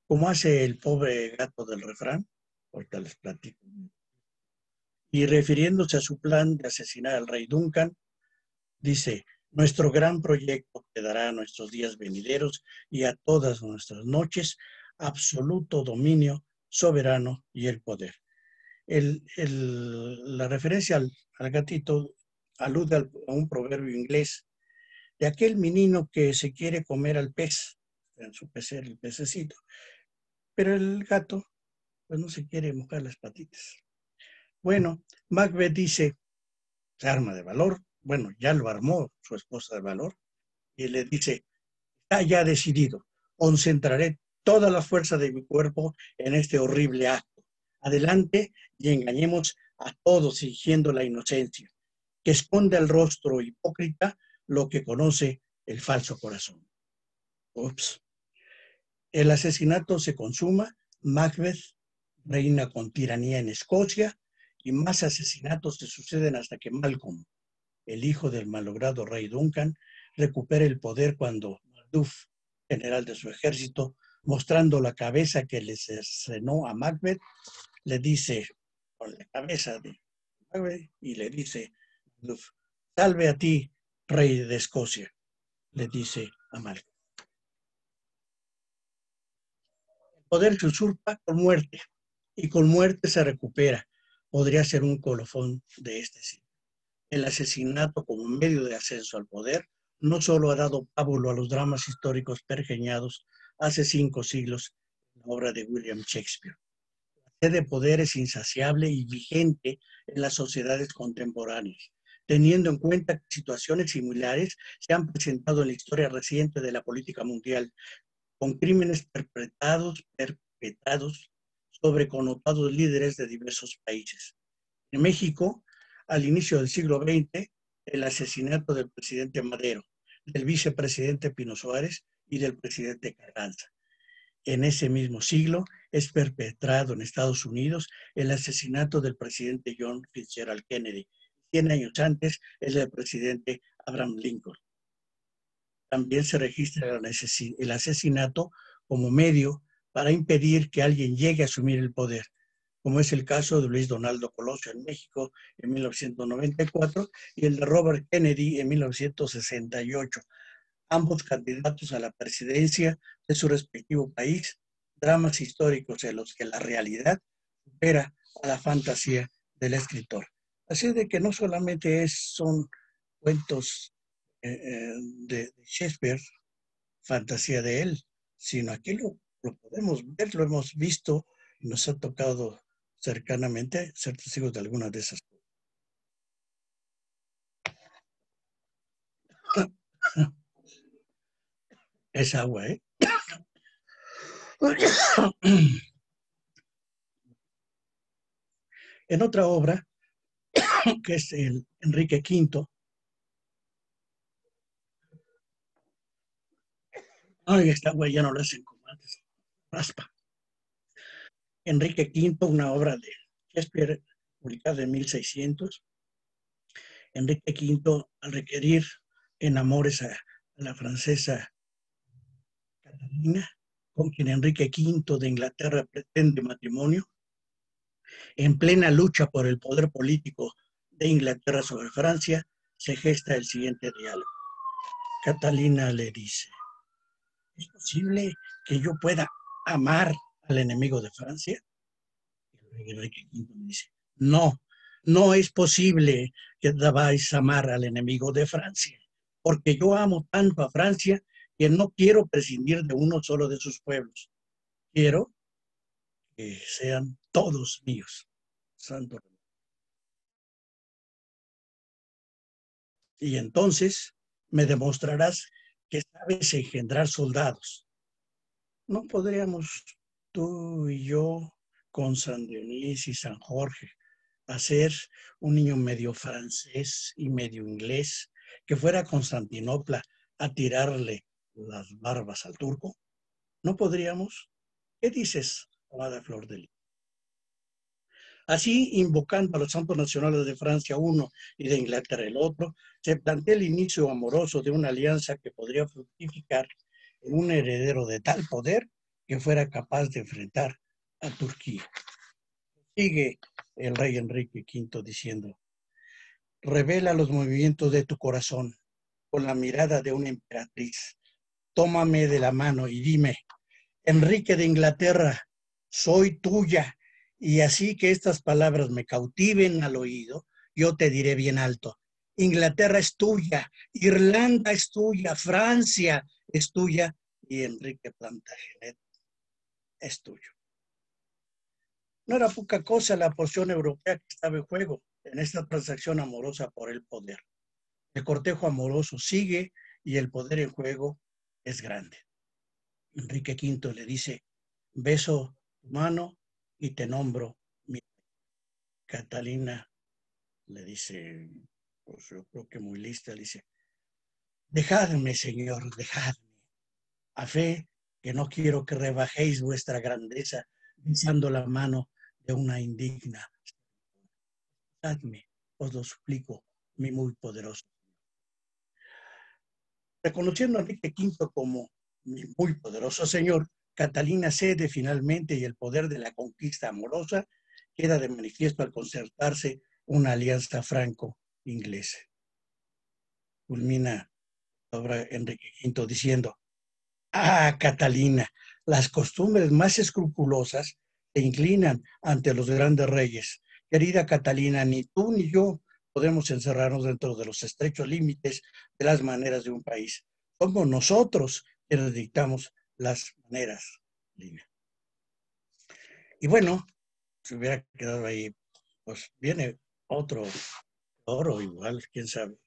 como hace el pobre gato del refrán? Ahorita les platico. Y refiriéndose a su plan de asesinar al rey Duncan, dice: nuestro gran proyecto que dará a nuestros días venideros y a todas nuestras noches absoluto dominio soberano y el poder. La referencia al gatito alude a un proverbio inglés de aquel menino que se quiere comer al pez, en su pecera, el pececito, pero el gato pues no se quiere mojar las patitas. Bueno, Macbeth dice, se arma de valor, bueno, ya lo armó su esposa de valor, y le dice, está ya decidido, concentraré toda la fuerza de mi cuerpo en este horrible acto. Adelante y engañemos a todos fingiendo la inocencia, que esconde al rostro hipócrita lo que conoce el falso corazón. Ups. El asesinato se consuma, Macbeth reina con tiranía en Escocia y más asesinatos se suceden hasta que Malcolm, el hijo del malogrado rey Duncan, recupera el poder cuando Macduff, general de su ejército, mostrando la cabeza que le cercenó a Macbeth, le dice, con la cabeza de Macbeth, y le dice, Macduff, salve a ti, rey de Escocia, le dice a Malcolm. El poder se usurpa con muerte, y con muerte se recupera. Podría ser un colofón de este siglo. El asesinato como medio de ascenso al poder no solo ha dado pábulo a los dramas históricos pergeñados hace 5 siglos en la obra de William Shakespeare. La sed de poder es insaciable y vigente en las sociedades contemporáneas, teniendo en cuenta que situaciones similares se han presentado en la historia reciente de la política mundial, con crímenes perpetrados sobre connotados líderes de diversos países. En México, al inicio del siglo XX, el asesinato del presidente Madero, del vicepresidente Pino Suárez y del presidente Carranza. En ese mismo siglo es perpetrado en Estados Unidos el asesinato del presidente John Fitzgerald Kennedy. 100 años antes, el del presidente Abraham Lincoln. También se registra el asesinato como medio para impedir que alguien llegue a asumir el poder, como es el caso de Luis Donaldo Colosio en México en 1994 y el de Robert Kennedy en 1968, ambos candidatos a la presidencia de su respectivo país, dramas históricos en los que la realidad supera a la fantasía del escritor. Así de que no solamente son cuentos de Shakespeare, fantasía de él, sino aquí lo podemos ver, lo hemos visto y nos ha tocado cercanamente ser testigos de algunas de esas cosas. Es agua, ¿eh? En otra obra, que es el Enrique V, ay, esta agua ya no la hacen como antes, raspa. Enrique V, una obra de Shakespeare publicada en 1600. Enrique V, al requerir en amores a la francesa Catalina, con quien Enrique V de Inglaterra pretende matrimonio, en plena lucha por el poder político de Inglaterra sobre Francia, se gesta el siguiente diálogo. Catalina le dice, ¿es posible que yo pueda amar al enemigo de Francia? Y Enrique V le dice, no, no es posible que debáis amar al enemigo de Francia, porque yo amo tanto a Francia que no quiero prescindir de uno solo de sus pueblos. Quiero que sean todos míos. Santo. Y entonces me demostrarás que sabes engendrar soldados. No podríamos tú y yo con San Dionís y San Jorge hacer un niño medio francés y medio inglés que fuera a Constantinopla a tirarle las barbas al turco. ¿No podríamos? ¿Qué dices, amada Flor de Lis? Así, invocando a los santos nacionales de Francia uno y de Inglaterra el otro, se plantea el inicio amoroso de una alianza que podría fructificar en un heredero de tal poder que fuera capaz de enfrentar a Turquía. Sigue el rey Enrique V diciendo, revela los movimientos de tu corazón con la mirada de una emperatriz. Tómame de la mano y dime, Enrique de Inglaterra, soy tuya. Y así que estas palabras me cautiven al oído, yo te diré bien alto, Inglaterra es tuya, Irlanda es tuya, Francia es tuya y Enrique Plantagenet es tuyo. No era poca cosa la porción europea que estaba en juego en esta transacción amorosa por el poder. El cortejo amoroso sigue y el poder en juego es grande. Enrique V le dice, beso tu mano y te nombro mi rey. Catalina le dice, pues yo creo que muy lista, le dice, dejadme, señor, dejadme, a fe que no quiero que rebajéis vuestra grandeza besando la mano de una indigna. Dejadme, os lo suplico, mi muy poderoso. Reconociendo a Enrique V como mi muy poderoso señor, Catalina cede finalmente y el poder de la conquista amorosa queda de manifiesto al concertarse una alianza franco-inglesa. Culmina la obra Enrique V diciendo, ah, Catalina, las costumbres más escrupulosas se inclinan ante los grandes reyes. Querida Catalina, ni tú ni yo podemos encerrarnos dentro de los estrechos límites de las maneras de un país. Somos nosotros quienes dictamos las maneras. Y bueno, si hubiera quedado ahí, pues viene otro oro igual, quién sabe.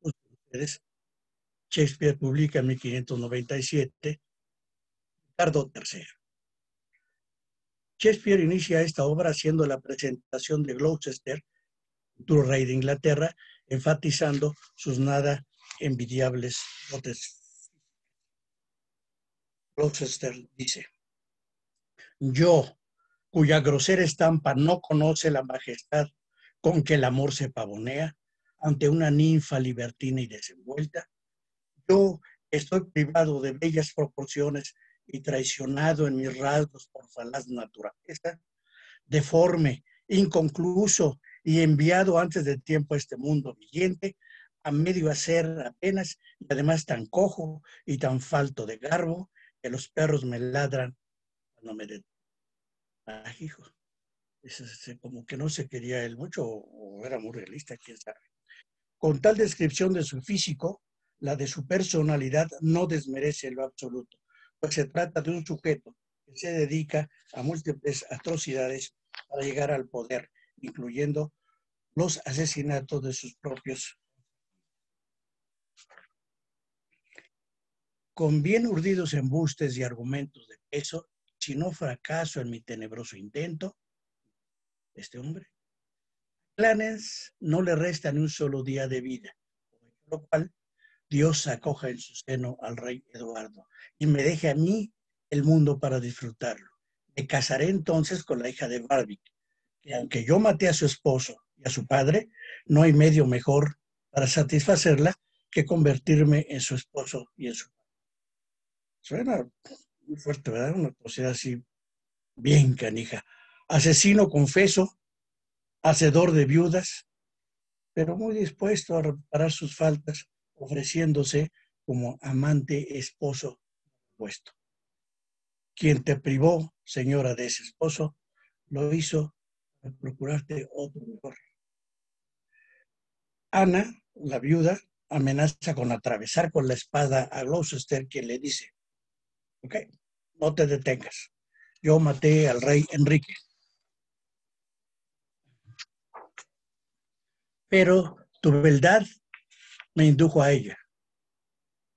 Ustedes, Shakespeare publica en 1597 Ricardo III. Shakespeare inicia esta obra haciendo la presentación de Gloucester, futuro rey de Inglaterra, enfatizando sus nada envidiables dotes. Gloucester dice, yo, cuya grosera estampa no conoce la majestad con que el amor se pavonea ante una ninfa libertina y desenvuelta, yo estoy privado de bellas proporciones y traicionado en mis rasgos por falaz naturaleza, deforme, inconcluso y enviado antes de tiempo a este mundo viviente, a medio hacer apenas, y además tan cojo y tan falto de garbo, que los perros me ladran cuando me detienen. Ah, hijo, como que no se quería él mucho o era muy realista, quién sabe. Con tal descripción de su físico, la de su personalidad no desmerece en lo absoluto, pues se trata de un sujeto que se dedica a múltiples atrocidades para llegar al poder, incluyendo los asesinatos de sus propios. Con bien urdidos embustes y argumentos de peso, si no fracaso en mi tenebroso intento, este hombre, Clarence no le resta ni un solo día de vida, por lo cual Dios acoja en su seno al rey Eduardo y me deje a mí el mundo para disfrutarlo. Me casaré entonces con la hija de Warwick, que aunque yo maté a su esposo y a su padre, no hay medio mejor para satisfacerla que convertirme en su esposo y en su padre. Suena muy fuerte, ¿verdad? Una cosa así bien canija. Asesino confeso, hacedor de viudas, pero muy dispuesto a reparar sus faltas, ofreciéndose como amante esposo puesto. Quien te privó, señora, de ese esposo, lo hizo para procurarte otro mejor. Ana, la viuda, amenaza con atravesar con la espada a Gloucester, quien le dice, ok, no te detengas. Yo maté al rey Enrique. Pero tu beldad me indujo a ella.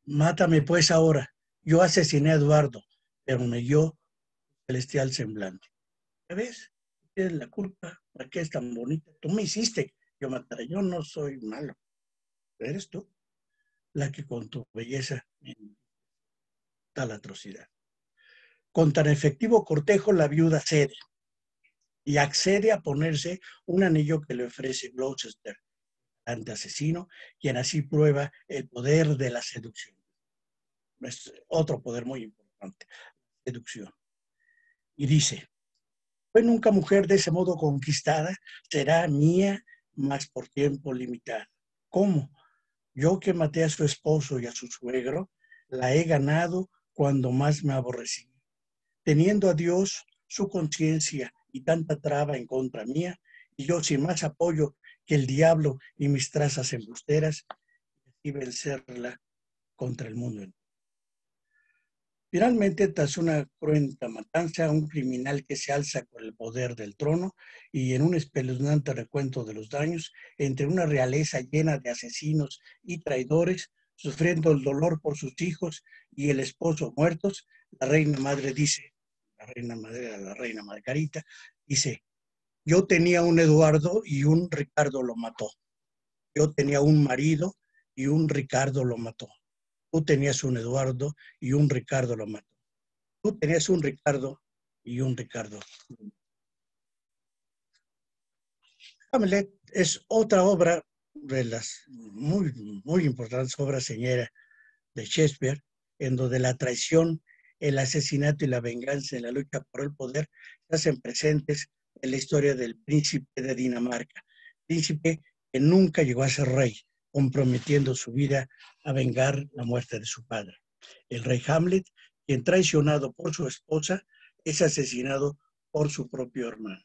Mátame pues ahora. Yo asesiné a Eduardo, pero me dio celestial semblante. ¿Ya ves? Tienes la culpa. ¿Para qué es tan bonita? Tú me hiciste yo mataré. Yo no soy malo. Eres tú la que con tu belleza tal atrocidad. Con tan efectivo cortejo, la viuda cede y accede a ponerse un anillo que le ofrece Gloucester, ante asesino, quien así prueba el poder de la seducción. Es otro poder muy importante, seducción. Y dice, fue nunca mujer de ese modo conquistada, será mía, mas por tiempo limitado. ¿Cómo? Yo que maté a su esposo y a su suegro, la he ganado cuando más me aborrecí. Teniendo a Dios, su conciencia y tanta traba en contra mía, y yo sin más apoyo que el diablo y mis trazas embusteras y vencerla contra el mundo entero. Finalmente, tras una cruenta matanza, un criminal que se alza con el poder del trono y en un espeluznante recuento de los daños, entre una realeza llena de asesinos y traidores, sufriendo el dolor por sus hijos y el esposo muertos, la reina madre dice, la reina Margarita, dice, yo tenía un Eduardo y un Ricardo lo mató. Yo tenía un marido y un Ricardo lo mató. Tú tenías un Eduardo y un Ricardo lo mató. Tú tenías un Ricardo y un Ricardo. Hamlet es otra obra de las muy importantes obras señeras de Shakespeare, en donde la traición, el asesinato y la venganza en la lucha por el poder se hacen presentes en la historia del príncipe de Dinamarca. Príncipe que nunca llegó a ser rey, comprometiendo su vida a vengar la muerte de su padre. El rey Hamlet, quien traicionado por su esposa, es asesinado por su propio hermano.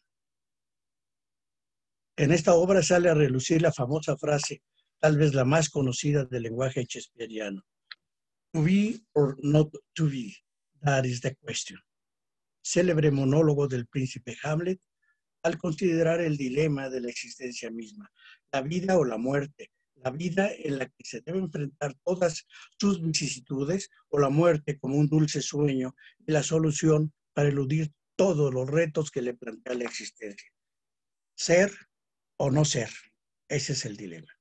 En esta obra sale a relucir la famosa frase, tal vez la más conocida del lenguaje shakespeariano. To be or not to be, that is the question. Célebre monólogo del príncipe Hamlet al considerar el dilema de la existencia misma, la vida o la muerte, la vida en la que se debe enfrentar todas sus vicisitudes o la muerte como un dulce sueño y la solución para eludir todos los retos que le plantea la existencia. Ser o no ser, ese es el dilema.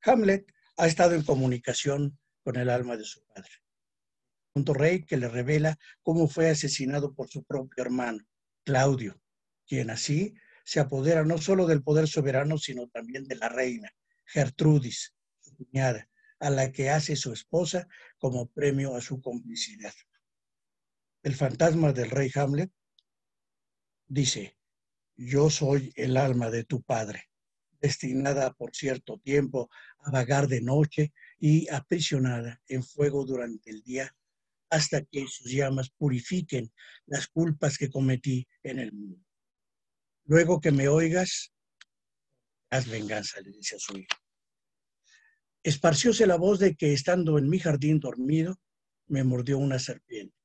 Hamlet ha estado en comunicación con el alma de su padre. Un rey que le revela cómo fue asesinado por su propio hermano, Claudio, quien así se apodera no solo del poder soberano, sino también de la reina, Gertrudis, su cuñada, a la que hace su esposa como premio a su complicidad. El fantasma del rey Hamlet dice, yo soy el alma de tu padre, destinada por cierto tiempo a vagar de noche y aprisionada en fuego durante el día, hasta que sus llamas purifiquen las culpas que cometí en el mundo. Luego que me oigas, haz venganza, le dice a su hijo. Esparcióse la voz de que estando en mi jardín dormido, me mordió una serpiente.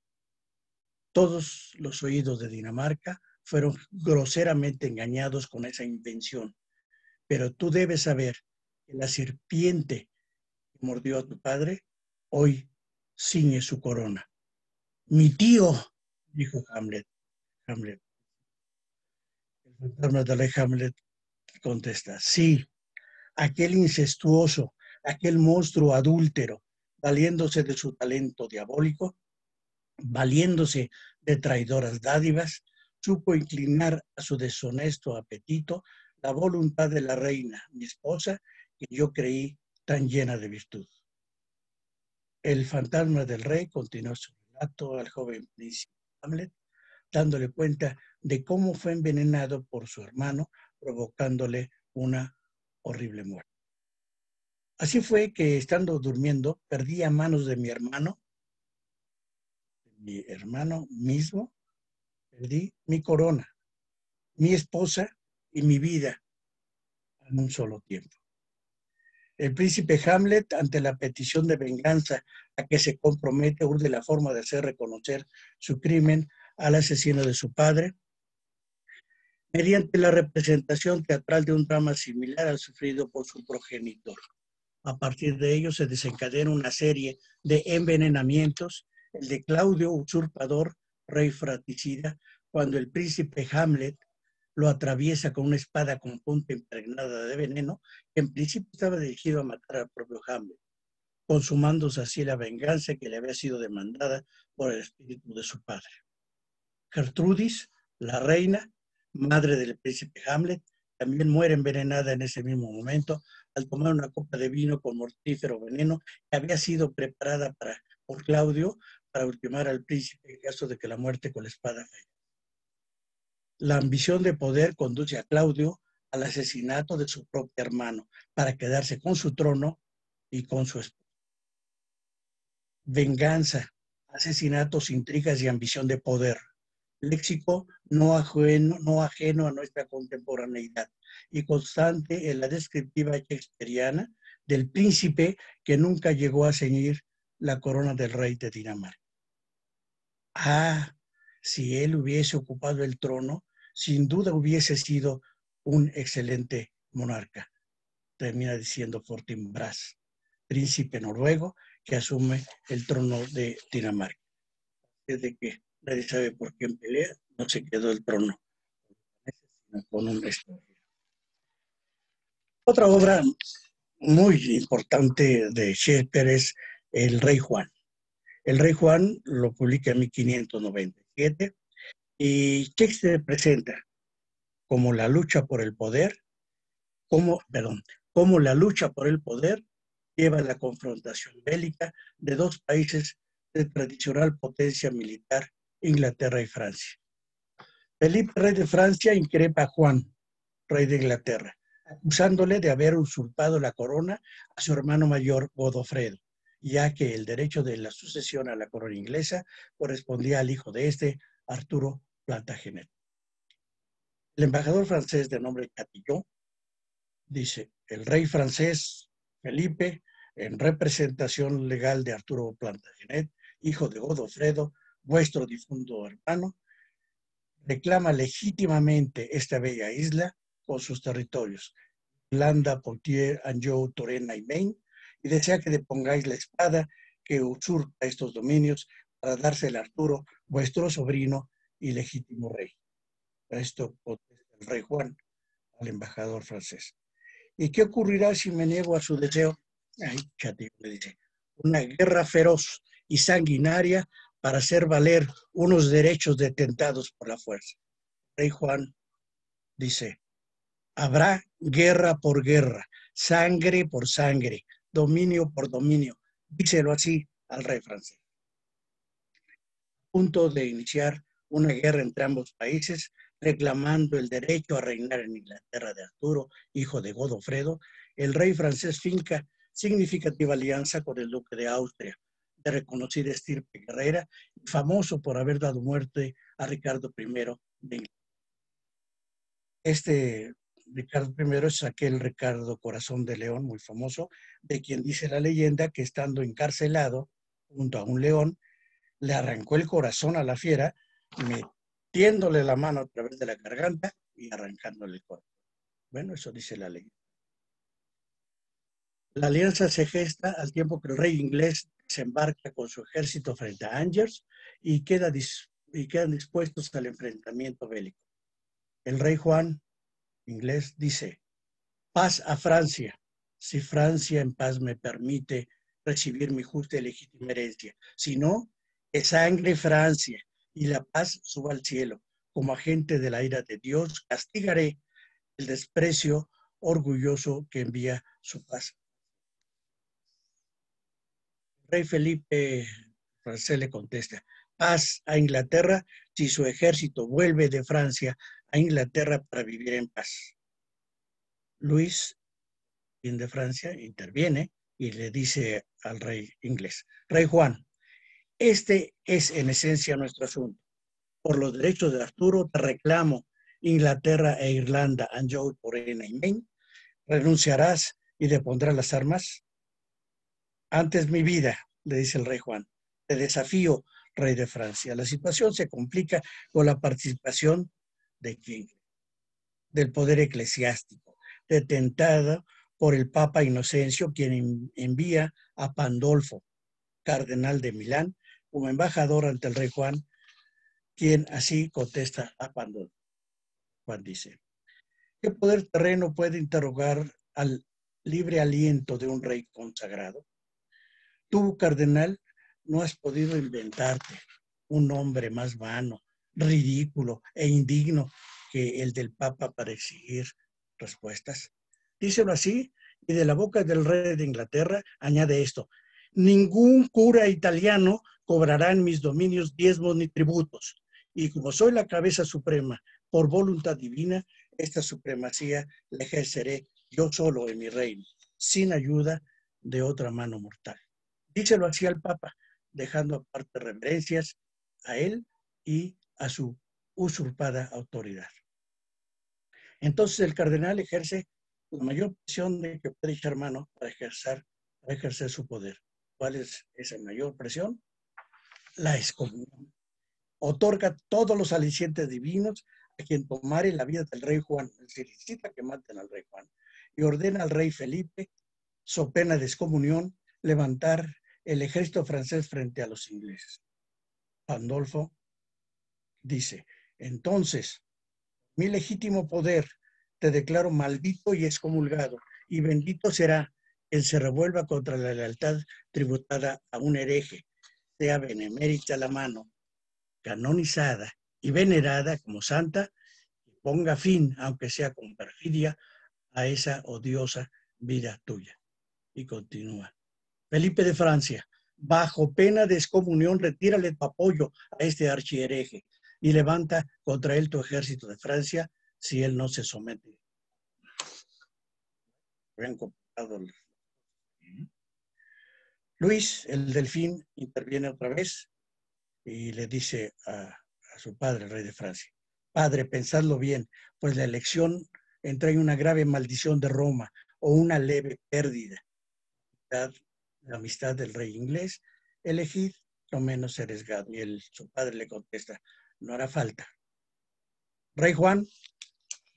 Todos los oídos de Dinamarca fueron groseramente engañados con esa invención. Pero tú debes saber que la serpiente que mordió a tu padre hoy ciñe su corona. Mi tío, dijo Hamlet. El fantasma del rey Hamlet contesta, sí, aquel incestuoso, aquel monstruo adúltero, valiéndose de su talento diabólico, valiéndose de traidoras dádivas, supo inclinar a su deshonesto apetito la voluntad de la reina, mi esposa, que yo creí tan llena de virtud. El fantasma del rey continuó su relato al joven príncipe Hamlet, dándole cuenta de cómo fue envenenado por su hermano, provocándole una horrible muerte. Así fue que, estando durmiendo, perdí a manos de mi hermano mismo, perdí mi corona, mi esposa y mi vida en un solo tiempo. El príncipe Hamlet, ante la petición de venganza a que se compromete, urde la forma de hacer reconocer su crimen al asesino de su padre, mediante la representación teatral de un drama similar al sufrido por su progenitor. A partir de ello se desencadena una serie de envenenamientos, el de Claudio, usurpador, rey fratricida, cuando el príncipe Hamlet lo atraviesa con una espada con punta impregnada de veneno, que en principio estaba dirigido a matar al propio Hamlet, consumándose así la venganza que le había sido demandada por el espíritu de su padre. Gertrudis, la reina, madre del príncipe Hamlet, también muere envenenada en ese mismo momento al tomar una copa de vino con mortífero veneno que había sido preparada por Claudio para ultimar al príncipe en caso de que la muerte con la espada fallara. La ambición de poder conduce a Claudio al asesinato de su propio hermano para quedarse con su trono y con su esposa. Venganza, asesinatos, intrigas y ambición de poder. léxico no ajeno a nuestra contemporaneidad y constante en la descriptiva shakespeariana del príncipe que nunca llegó a ceñir la corona del rey de Dinamarca. Ah, si él hubiese ocupado el trono, sin duda hubiese sido un excelente monarca, termina diciendo Fortinbras, príncipe noruego que asume el trono de Dinamarca. Desde que nadie sabe por quién pelea, no se quedó el trono, sino con un extranjero. Otra obra muy importante de Shakespeare es El Rey Juan. El Rey Juan lo publica en 1597 y Shakespeare presenta como la lucha por el poder, como la lucha por el poder lleva a la confrontación bélica de dos países de tradicional potencia militar, Inglaterra y Francia. Felipe, rey de Francia, increpa a Juan, rey de Inglaterra, acusándole de haber usurpado la corona a su hermano mayor Godofredo, ya que el derecho de la sucesión a la corona inglesa correspondía al hijo de este, Arturo Plantagenet. El embajador francés de nombre Catillon dice: el rey francés Felipe, en representación legal de Arturo Plantagenet, hijo de Godofredo, vuestro difunto hermano, reclama legítimamente esta bella isla con sus territorios, Irlanda, Poitiers, Anjou, Touraine y Maine, y desea que depongáis la espada que usurpa estos dominios para dársela a Arturo, vuestro sobrino y legítimo rey. Esto contesta el rey Juan al embajador francés. ¿Y qué ocurrirá si me niego a su deseo? Ay, Chatillo le dice: una guerra feroz y sanguinaria para hacer valer unos derechos detentados por la fuerza. Rey Juan dice: habrá guerra por guerra, sangre por sangre, dominio por dominio. Díselo así al rey francés. A punto de iniciar una guerra entre ambos países, reclamando el derecho a reinar en Inglaterra de Arturo, hijo de Godofredo, el rey francés finca significativa alianza con el duque de Austria, de reconocida estirpe guerrera y famoso por haber dado muerte a Ricardo I de Inglaterra. Este Ricardo I es aquel Ricardo Corazón de León, muy famoso, de quien dice la leyenda que estando encarcelado junto a un león, le arrancó el corazón a la fiera, metiéndole la mano a través de la garganta y arrancándole el corazón. Bueno, eso dice la ley. La alianza se gesta al tiempo que el rey inglés desembarca con su ejército frente a Angers y quedan dispuestos al enfrentamiento bélico. El rey Juan, inglés, dice: paz a Francia, si Francia en paz me permite recibir mi justa y legítima herencia. Si no, que sangre Francia y la paz suba al cielo. Como agente de la ira de Dios, castigaré el desprecio orgulloso que envía su paz. El rey Felipe francés le contesta: paz a Inglaterra si su ejército vuelve de Francia a Inglaterra para vivir en paz. Luis de Francia interviene y le dice al rey inglés: rey Juan, este es en esencia nuestro asunto. Por los derechos de Arturo te reclamo Inglaterra e Irlanda, Anjou, Touraine y Maine. ¿Renunciarás y depondrás las armas? Antes mi vida, le dice el rey Juan. Te desafío, rey de Francia. La situación se complica con la participación de quién? Del poder eclesiástico, detentada por el Papa Inocencio, quien envía a Pandolfo, cardenal de Milán, como embajador ante el rey Juan, quien así contesta a Pandolfo. Juan dice: ¿qué poder terreno puede interrogar al libre aliento de un rey consagrado? Tú, cardenal, no has podido inventarte un nombre más vano, ridículo e indigno que el del Papa para exigir respuestas. Díselo así, y de la boca del rey de Inglaterra añade esto: ningún cura italiano cobrará en mis dominios diezmos ni tributos, y como soy la cabeza suprema por voluntad divina, esta supremacía la ejerceré yo solo en mi reino, sin ayuda de otra mano mortal. Díselo así al Papa, dejando aparte reverencias a él y a su usurpada autoridad. Entonces el cardenal ejerce la mayor presión de que puede echar mano para ejercer su poder. ¿Cuál es esa mayor presión? La excomunión. Otorga todos los alicientes divinos a quien tomare la vida del rey Juan. Se licita que maten al rey Juan. Y ordena al rey Felipe, so pena de excomunión, levantar el ejército francés frente a los ingleses. Pandolfo dice, entonces, mi legítimo poder te declaro maldito y excomulgado, y bendito será quien se revuelva contra la lealtad tributada a un hereje, sea benemérita la mano, canonizada y venerada como santa, y ponga fin, aunque sea con perfidia, a esa odiosa vida tuya. Y continúa. Felipe de Francia, bajo pena de excomunión, retírale tu apoyo a este archihereje y levanta contra él tu ejército de Francia si él no se somete. Luis, el delfín, interviene otra vez y le dice a su padre, el rey de Francia, padre, pensadlo bien, pues la elección entraña una grave maldición de Roma o una leve pérdida. La amistad del rey inglés, elegid lo menos arriesgado. Y su padre le contesta, no hará falta. Rey Juan,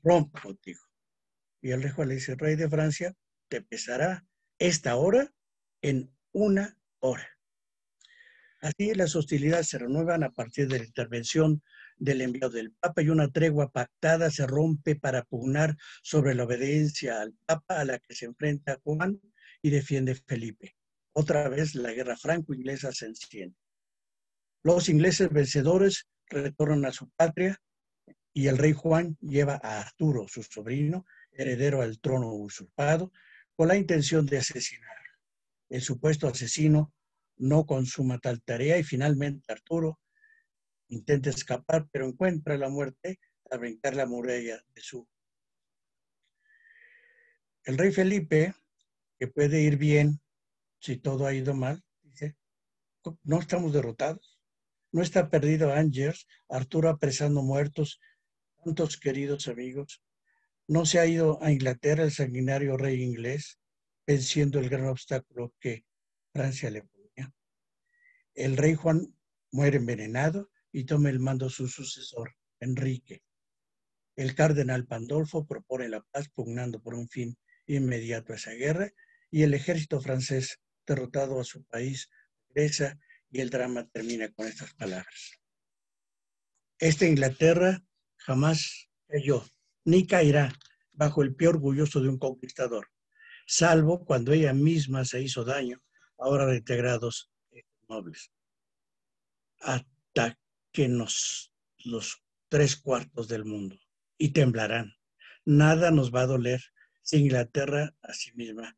rompa contigo. Y el rey Juan le dice, rey de Francia, te pesará esta hora en 1 hora. Así las hostilidades se renuevan a partir de la intervención del enviado del Papa y una tregua pactada se rompe para pugnar sobre la obediencia al Papa a la que se enfrenta Juan y defiende Felipe. Otra vez la guerra franco-inglesa se enciende. Los ingleses vencedores retornan a su patria y el rey Juan lleva a Arturo, su sobrino, heredero al trono usurpado, con la intención de asesinarlo. El supuesto asesino no consuma tal tarea y finalmente Arturo intenta escapar, pero encuentra la muerte al brincar la muralla de su. El rey Felipe, que puede ir bien si todo ha ido mal, dice, no estamos derrotados, no está perdido Angers, Arturo apresando muertos, tantos queridos amigos, no se ha ido a Inglaterra el sanguinario rey inglés, venciendo el gran obstáculo que Francia le ponía. El rey Juan muere envenenado y toma el mando su sucesor, Enrique. El cardenal Pandolfo propone la paz pugnando por un fin inmediato a esa guerra y el ejército francés, derrotado a su país, regresa y el drama termina con estas palabras. Esta Inglaterra jamás cayó, ni caerá bajo el pie orgulloso de un conquistador, salvo cuando ella misma se hizo daño, ahora reintegrados nobles. Atáquenos los 3/4 del mundo y temblarán. Nada nos va a doler si Inglaterra a sí misma.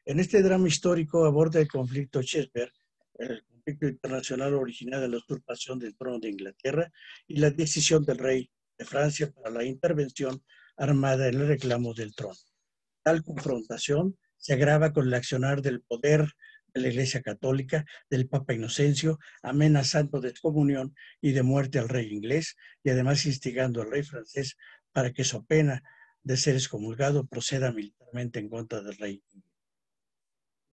En este drama histórico aborda el conflicto Shakespeare, el conflicto internacional original de la usurpación del trono de Inglaterra y la decisión del rey de Francia para la intervención armada en el reclamo del trono. Tal confrontación se agrava con el accionar del poder de la Iglesia Católica, del Papa Inocencio, amenazando de excomunión y de muerte al rey inglés y además instigando al rey francés para que, so pena de ser excomulgado, proceda militarmente en contra del rey inglés.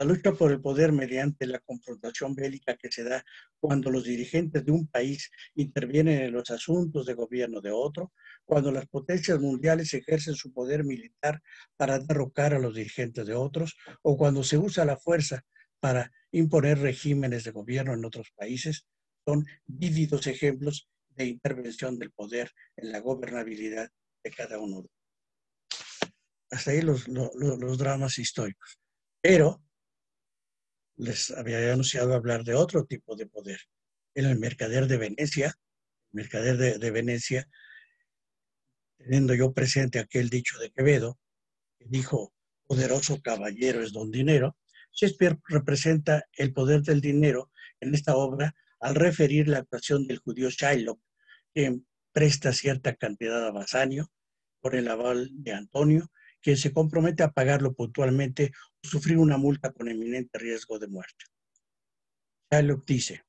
La lucha por el poder mediante la confrontación bélica que se da cuando los dirigentes de un país intervienen en los asuntos de gobierno de otro, cuando las potencias mundiales ejercen su poder militar para derrocar a los dirigentes de otros, o cuando se usa la fuerza para imponer regímenes de gobierno en otros países, son vívidos ejemplos de intervención del poder en la gobernabilidad de cada uno de ellos. Hasta ahí los dramas históricos. Pero les había anunciado hablar de otro tipo de poder. En el mercader de Venecia, teniendo yo presente aquel dicho de Quevedo, que dijo, poderoso caballero es don dinero, Shakespeare representa el poder del dinero en esta obra al referir la actuación del judío Shylock, que presta cierta cantidad a Bassanio por el aval de Antonio, quien se compromete a pagarlo puntualmente o sufrir una multa con eminente riesgo de muerte. Shylock dice,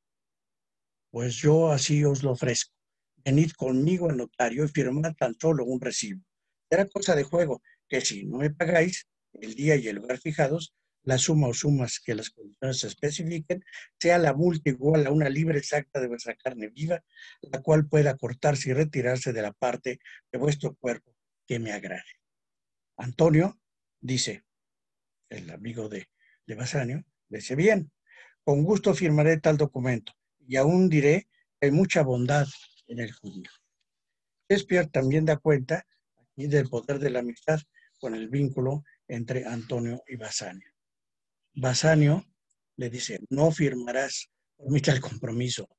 pues yo así os lo ofrezco. venid conmigo al notario y firmad tan solo un recibo. Era cosa de juego que si no me pagáis el día y el lugar fijados, la suma o sumas que las condiciones se especifiquen, sea la multa igual a una libra exacta de vuestra carne viva, la cual pueda cortarse y retirarse de la parte de vuestro cuerpo que me agrade. Antonio dice, el amigo de Bassanio, dice, bien, con gusto firmaré tal documento y aún diré que hay mucha bondad en el judío. Shakespeare también da cuenta aquí del poder de la amistad con el vínculo entre Antonio y Bassanio. Bassanio le dice, no firmarás por mí tal compromiso,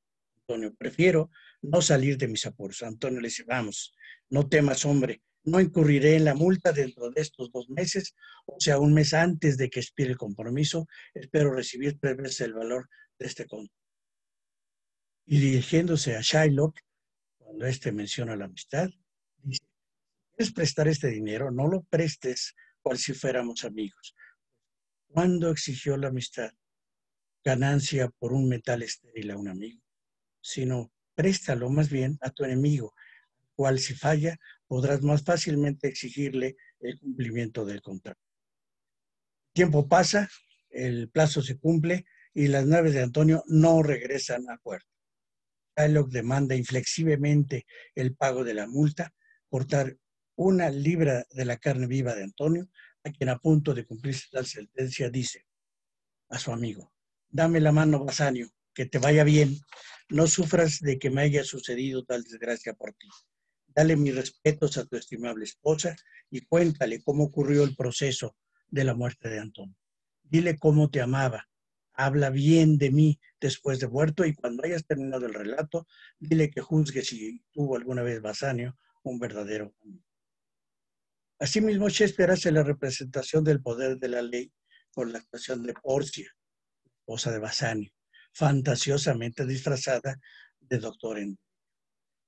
Antonio, prefiero no salir de mis apuros. Antonio le dice, vamos, no temas, hombre, no incurriré en la multa dentro de estos 2 meses, o sea, un mes antes de que expire el compromiso, espero recibir 3 veces el valor de este contrato. Y dirigiéndose a Shylock, cuando éste menciona la amistad, dice, ¿quieres prestar este dinero? No lo prestes cual si fuéramos amigos. ¿Cuándo exigió la amistad ganancia por un metal estéril a un amigo? Sino préstalo más bien a tu enemigo, cual si falla, podrás más fácilmente exigirle el cumplimiento del contrato. El tiempo pasa, el plazo se cumple y las naves de Antonio no regresan a puerto. Shylock demanda inflexiblemente el pago de la multa, cortar 1 libra de la carne viva de Antonio, a quien a punto de cumplirse tal sentencia dice a su amigo, dame la mano, Bassanio, que te vaya bien, no sufras de que me haya sucedido tal desgracia por ti. Dale mis respetos a tu estimable esposa y cuéntale cómo ocurrió el proceso de la muerte de Antonio. Dile cómo te amaba. Habla bien de mí después de muerto y cuando hayas terminado el relato, dile que juzgue si tuvo alguna vez Bassanio un verdadero amigo. Asimismo, Shakespeare hace la representación del poder de la ley con la actuación de Porcia, esposa de Bassanio, fantasiosamente disfrazada de doctor en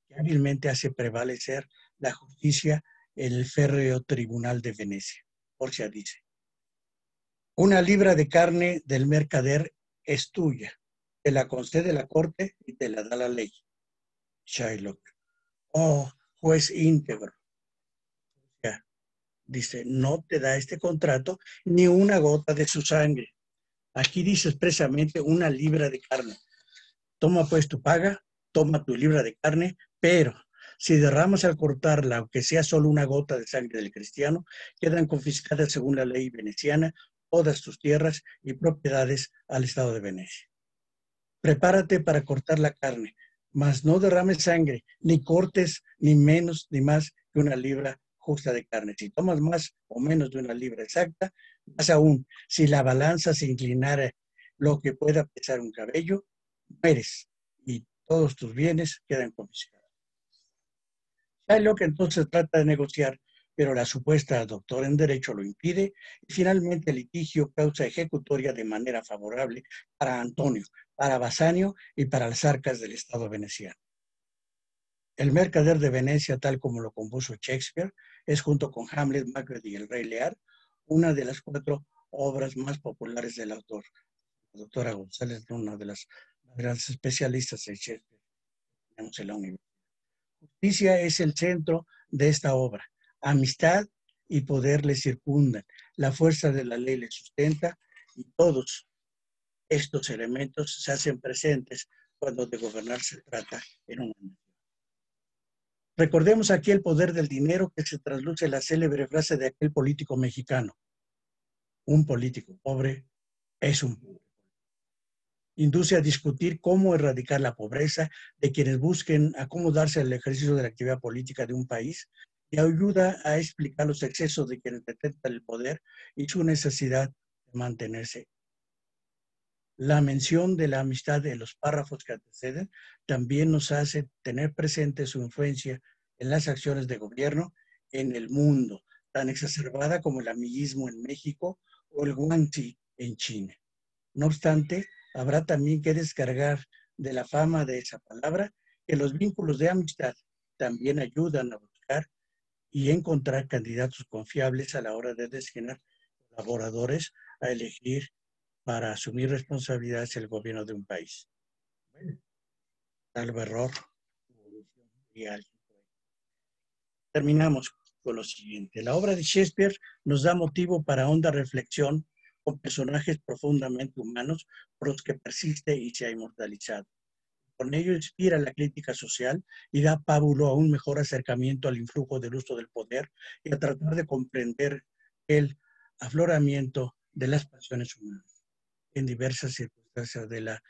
que hábilmente hace prevalecer la justicia en el férreo tribunal de Venecia. Porcia dice, 1 libra de carne del mercader es tuya, te la concede la corte y te la da la ley. Shylock, oh, juez íntegro. Ya, dice, no te da este contrato ni una gota de su sangre. Aquí dice expresamente 1 libra de carne. Toma pues tu paga, toma tu libra de carne, pero si derramas al cortarla, aunque sea solo 1 gota de sangre del cristiano, quedan confiscadas según la ley veneciana todas tus tierras y propiedades al estado de Venecia. Prepárate para cortar la carne, mas no derrames sangre, ni cortes ni menos ni más que 1 libra justa de carne. Si tomas más o menos de 1 libra exacta, más aún, si la balanza se inclinara lo que pueda pesar un cabello, mueres y todos tus bienes quedan confiscados. Shylock entonces trata de negociar, pero la supuesta doctora en Derecho lo impide y finalmente el litigio causa ejecutoria de manera favorable para Antonio, para Bassanio y para las arcas del Estado veneciano. El Mercader de Venecia, tal como lo compuso Shakespeare, es junto con Hamlet, Macbeth y El Rey Lear, una de las 4 obras más populares del autor. La doctora González, una de las grandes especialistas en Shakespeare, tenemos en la universidad. Justicia es el centro de esta obra. Amistad y poder le circundan. La fuerza de la ley le sustenta y todos estos elementos se hacen presentes cuando de gobernar se trata en una nación. Recordemos aquí el poder del dinero que se trasluce en la célebre frase de aquel político mexicano. Un político pobre es un pobre. Induce a discutir cómo erradicar la pobreza de quienes busquen acomodarse al ejercicio de la actividad política de un país y ayuda a explicar los excesos de quienes detentan el poder y su necesidad de mantenerse. La mención de la amistad en los párrafos que anteceden también nos hace tener presente su influencia en las acciones de gobierno en el mundo, tan exacerbada como el amiguismo en México o el guanxi en China. No obstante, habrá también que descargar de la fama de esa palabra que los vínculos de amistad también ayudan a buscar y encontrar candidatos confiables a la hora de designar colaboradores a elegir para asumir responsabilidades en el gobierno de un país. Bueno, tal error diría alguien. Terminamos con lo siguiente. La obra de Shakespeare nos da motivo para honda reflexión con personajes profundamente humanos por los que persiste y se ha inmortalizado. Con ello inspira la crítica social y da pábulo a un mejor acercamiento al influjo del uso del poder y a tratar de comprender el afloramiento de las pasiones humanas en diversas circunstancias de la.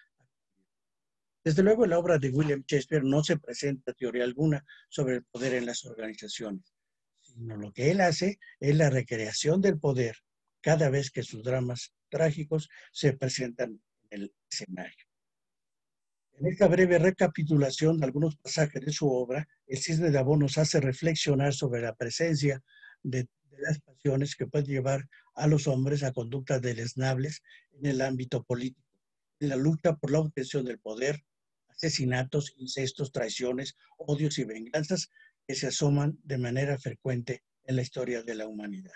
Desde luego, en la obra de William Shakespeare no se presenta teoría alguna sobre el poder en las organizaciones, sino lo que él hace es la recreación del poder cada vez que sus dramas trágicos se presentan en el escenario. En esta breve recapitulación de algunos pasajes de su obra, el Cisne de Abo nos hace reflexionar sobre la presencia de las pasiones que pueden llevar a los hombres a conductas deleznables en el ámbito político, en la lucha por la obtención del poder, asesinatos, incestos, traiciones, odios y venganzas que se asoman de manera frecuente en la historia de la humanidad.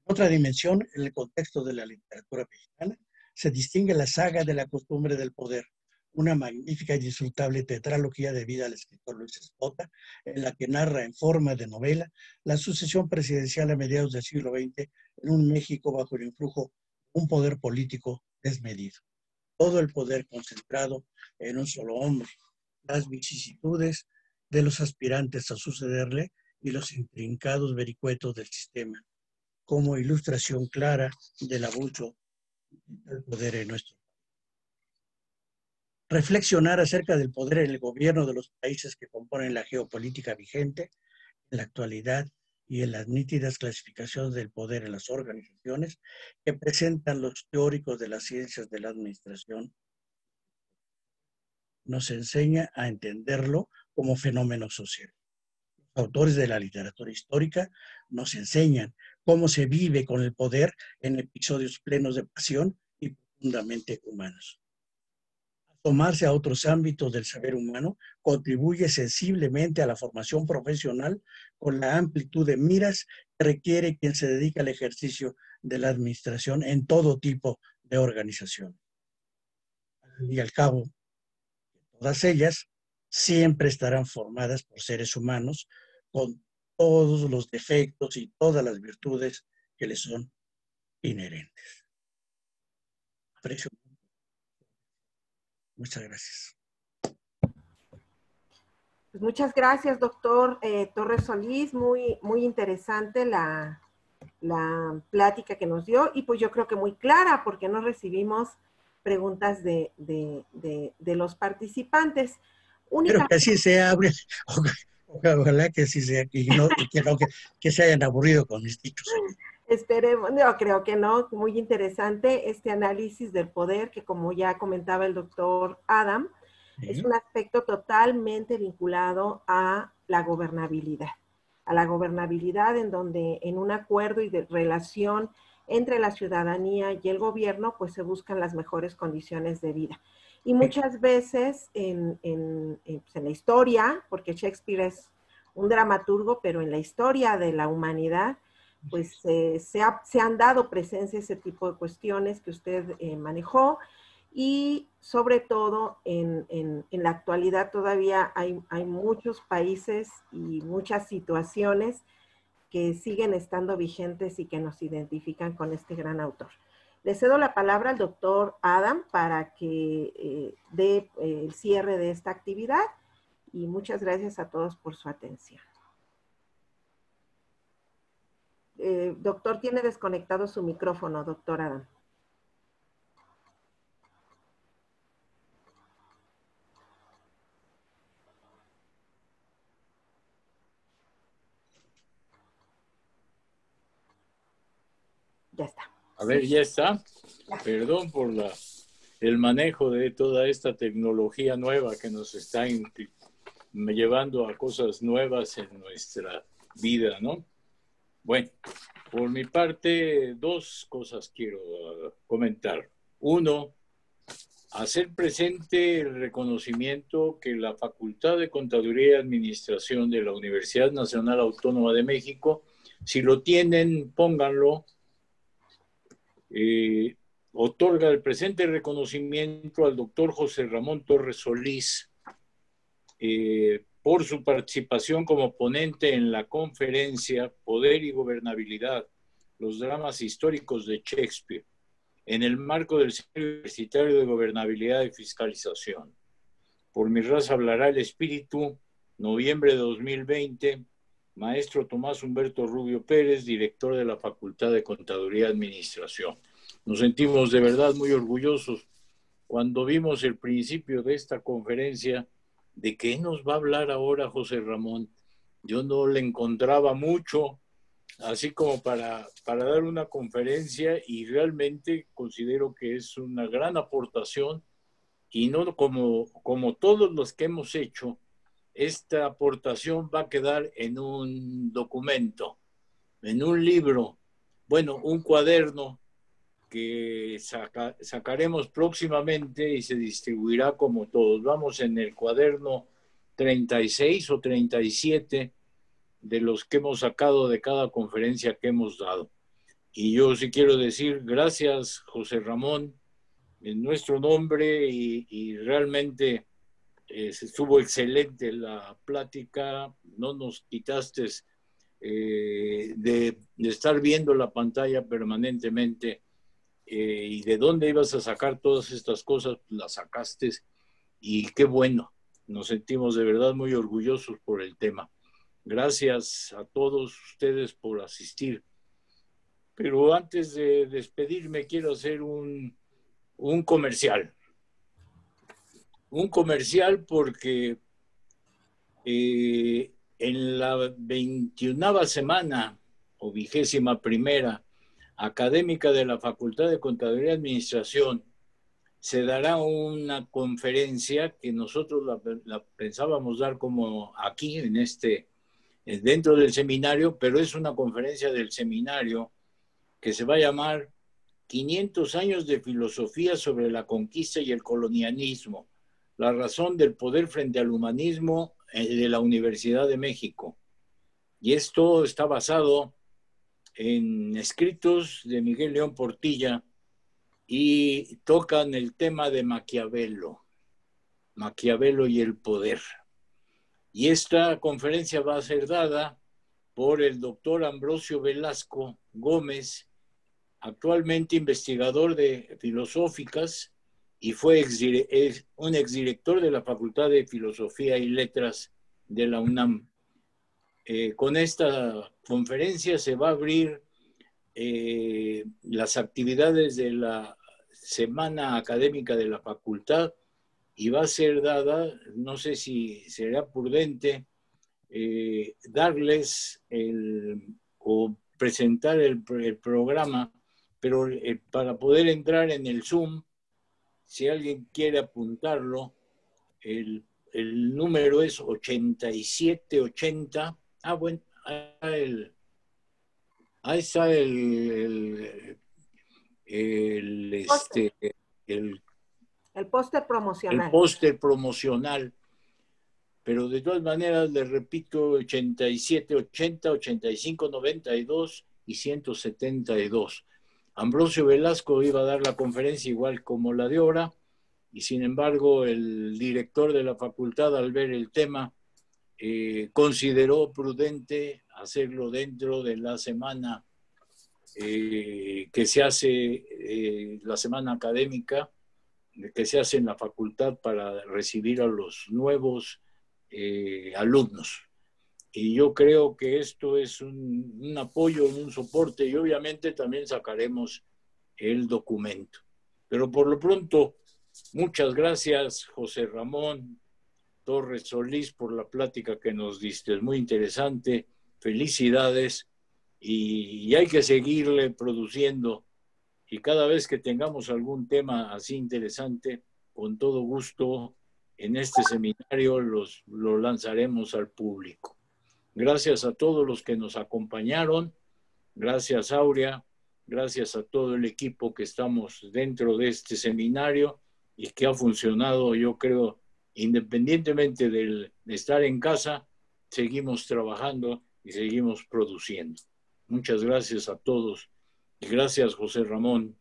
Otra dimensión, en el contexto de la literatura mexicana, se distingue la saga de la costumbre del poder, una magnífica y disfrutable tetralogía debida al escritor Luis Espota, en la que narra en forma de novela la sucesión presidencial a mediados del siglo XX en un México bajo el influjo de un poder político desmedido. Todo el poder concentrado en un solo hombre, las vicisitudes de los aspirantes a sucederle y los intrincados vericuetos del sistema, como ilustración clara del abuso del poder en nuestro país. Reflexionar acerca del poder en el gobierno de los países que componen la geopolítica vigente en la actualidad y en las nítidas clasificaciones del poder en las organizaciones que presentan los teóricos de las ciencias de la administración nos enseña a entenderlo como fenómeno social. Los autores de la literatura histórica nos enseñan cómo se vive con el poder en episodios plenos de pasión y profundamente humanos. Tomarse a otros ámbitos del saber humano contribuye sensiblemente a la formación profesional con la amplitud de miras que requiere quien se dedica al ejercicio de la administración en todo tipo de organización. Al fin y al cabo, todas ellas siempre estarán formadas por seres humanos con todos los defectos y todas las virtudes que les son inherentes. Aprecio. Muchas gracias. Pues muchas gracias, doctor Torres Solís. Muy interesante la plática que nos dio y pues yo creo que muy clara porque no recibimos preguntas de los participantes. Pero que así sea, ojalá que así sea, que se hayan aburrido con mis dichos. Esperemos, no, creo que no, muy interesante este análisis del poder que como ya comentaba el doctor Adam, ¿sí? Es un aspecto totalmente vinculado a la gobernabilidad en donde en un acuerdo y de relación entre la ciudadanía y el gobierno, pues se buscan las mejores condiciones de vida. Y muchas veces en la historia, porque Shakespeare es un dramaturgo, pero en la historia de la humanidad, pues se han dado presencia ese tipo de cuestiones que usted manejó y sobre todo en la actualidad todavía hay muchos países y muchas situaciones que siguen estando vigentes y que nos identifican con este gran autor. Le cedo la palabra al doctor Adam para que dé el cierre de esta actividad y muchas gracias a todos por su atención. Doctor, tiene desconectado su micrófono, doctor Adam. Ya está. A ver, ya está. Perdón por el manejo de toda esta tecnología nueva que nos está llevando a cosas nuevas en nuestra vida, ¿no? Bueno, por mi parte, dos cosas quiero comentar. Uno, hacer presente el reconocimiento que la Facultad de Contaduría y Administración de la Universidad Nacional Autónoma de México, si lo tienen, pónganlo, otorga el presente reconocimiento al doctor José Ramón Torres Solís, por su participación como ponente en la conferencia Poder y Gobernabilidad, los dramas históricos de Shakespeare, en el marco del Seminario Universitario de Gobernabilidad y Fiscalización. Por mi raza hablará el espíritu, noviembre de 2020, maestro Tomás Humberto Rubio Pérez, director de la Facultad de Contaduría y Administración. Nos sentimos de verdad muy orgullosos cuando vimos el principio de esta conferencia. ¿De qué nos va a hablar ahora José Ramón? Yo no le encontraba mucho, así como para dar una conferencia, y realmente considero que es una gran aportación, y no como todos los que hemos hecho, esta aportación va a quedar en un documento, en un libro, bueno, un cuaderno que sacaremos próximamente y se distribuirá como todos. Vamos en el cuaderno 36 o 37 de los que hemos sacado de cada conferencia que hemos dado. Y yo sí quiero decir gracias, José Ramón, en nuestro nombre, y realmente estuvo excelente la plática. No nos quitaste de estar viendo la pantalla permanentemente, y de dónde ibas a sacar todas estas cosas, las sacaste, y qué bueno, nos sentimos de verdad muy orgullosos por el tema. Gracias a todos ustedes por asistir. Pero antes de despedirme, quiero hacer un comercial. Un comercial porque en la 21ª semana o 21ª académica de la Facultad de Contaduría y Administración se dará una conferencia que nosotros la pensábamos dar como aquí dentro del seminario, pero es una conferencia del seminario que se va a llamar 500 años de filosofía sobre la conquista y el colonialismo, la razón del poder frente al humanismo, de la Universidad de México. Y esto está basado en escritos de Miguel León Portilla y tocan el tema de Maquiavelo y el poder. Y esta conferencia va a ser dada por el doctor Ambrosio Velasco Gómez, actualmente investigador de filosóficas, y fue un exdirector de la Facultad de Filosofía y Letras de la UNAM. Con esta conferencia se va a abrir las actividades de la semana académica de la facultad, y va a ser dada, no sé si será prudente darles o presentar el programa, pero para poder entrar en el Zoom, si alguien quiere apuntarlo, el número es 8780. Bueno, ahí está el póster promocional. El póster promocional. Pero de todas maneras, les repito, 8780, 8592 y 172. Ambrosio Velasco iba a dar la conferencia igual como la de ahora, y sin embargo el director de la facultad, al ver el tema, consideró prudente hacerlo dentro de la semana que se hace, la semana académica que se hace en la facultad para recibir a los nuevos alumnos. Y yo creo que esto es un apoyo, un soporte, y obviamente también sacaremos el documento. Pero por lo pronto, muchas gracias, José Ramón Torres Solís, por la plática que nos diste. Es muy interesante. Felicidades, y hay que seguirle produciendo. Y cada vez que tengamos algún tema así interesante, con todo gusto, en este seminario lo lanzaremos al público. Gracias a todos los que nos acompañaron. Gracias, Aurea. Gracias a todo el equipo que estamos dentro de este seminario y que ha funcionado, yo creo, independientemente de estar en casa, seguimos trabajando y seguimos produciendo. Muchas gracias a todos. Y gracias, José Ramón.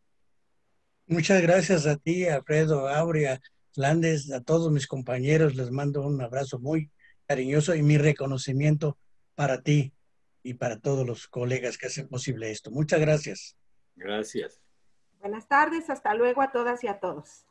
Muchas gracias a ti, Alfredo, Aurea, Flandes, a todos mis compañeros les mando un abrazo muy cariñoso y mi reconocimiento para ti y para todos los colegas que hacen posible esto. Muchas gracias. Gracias. Buenas tardes, hasta luego a todas y a todos.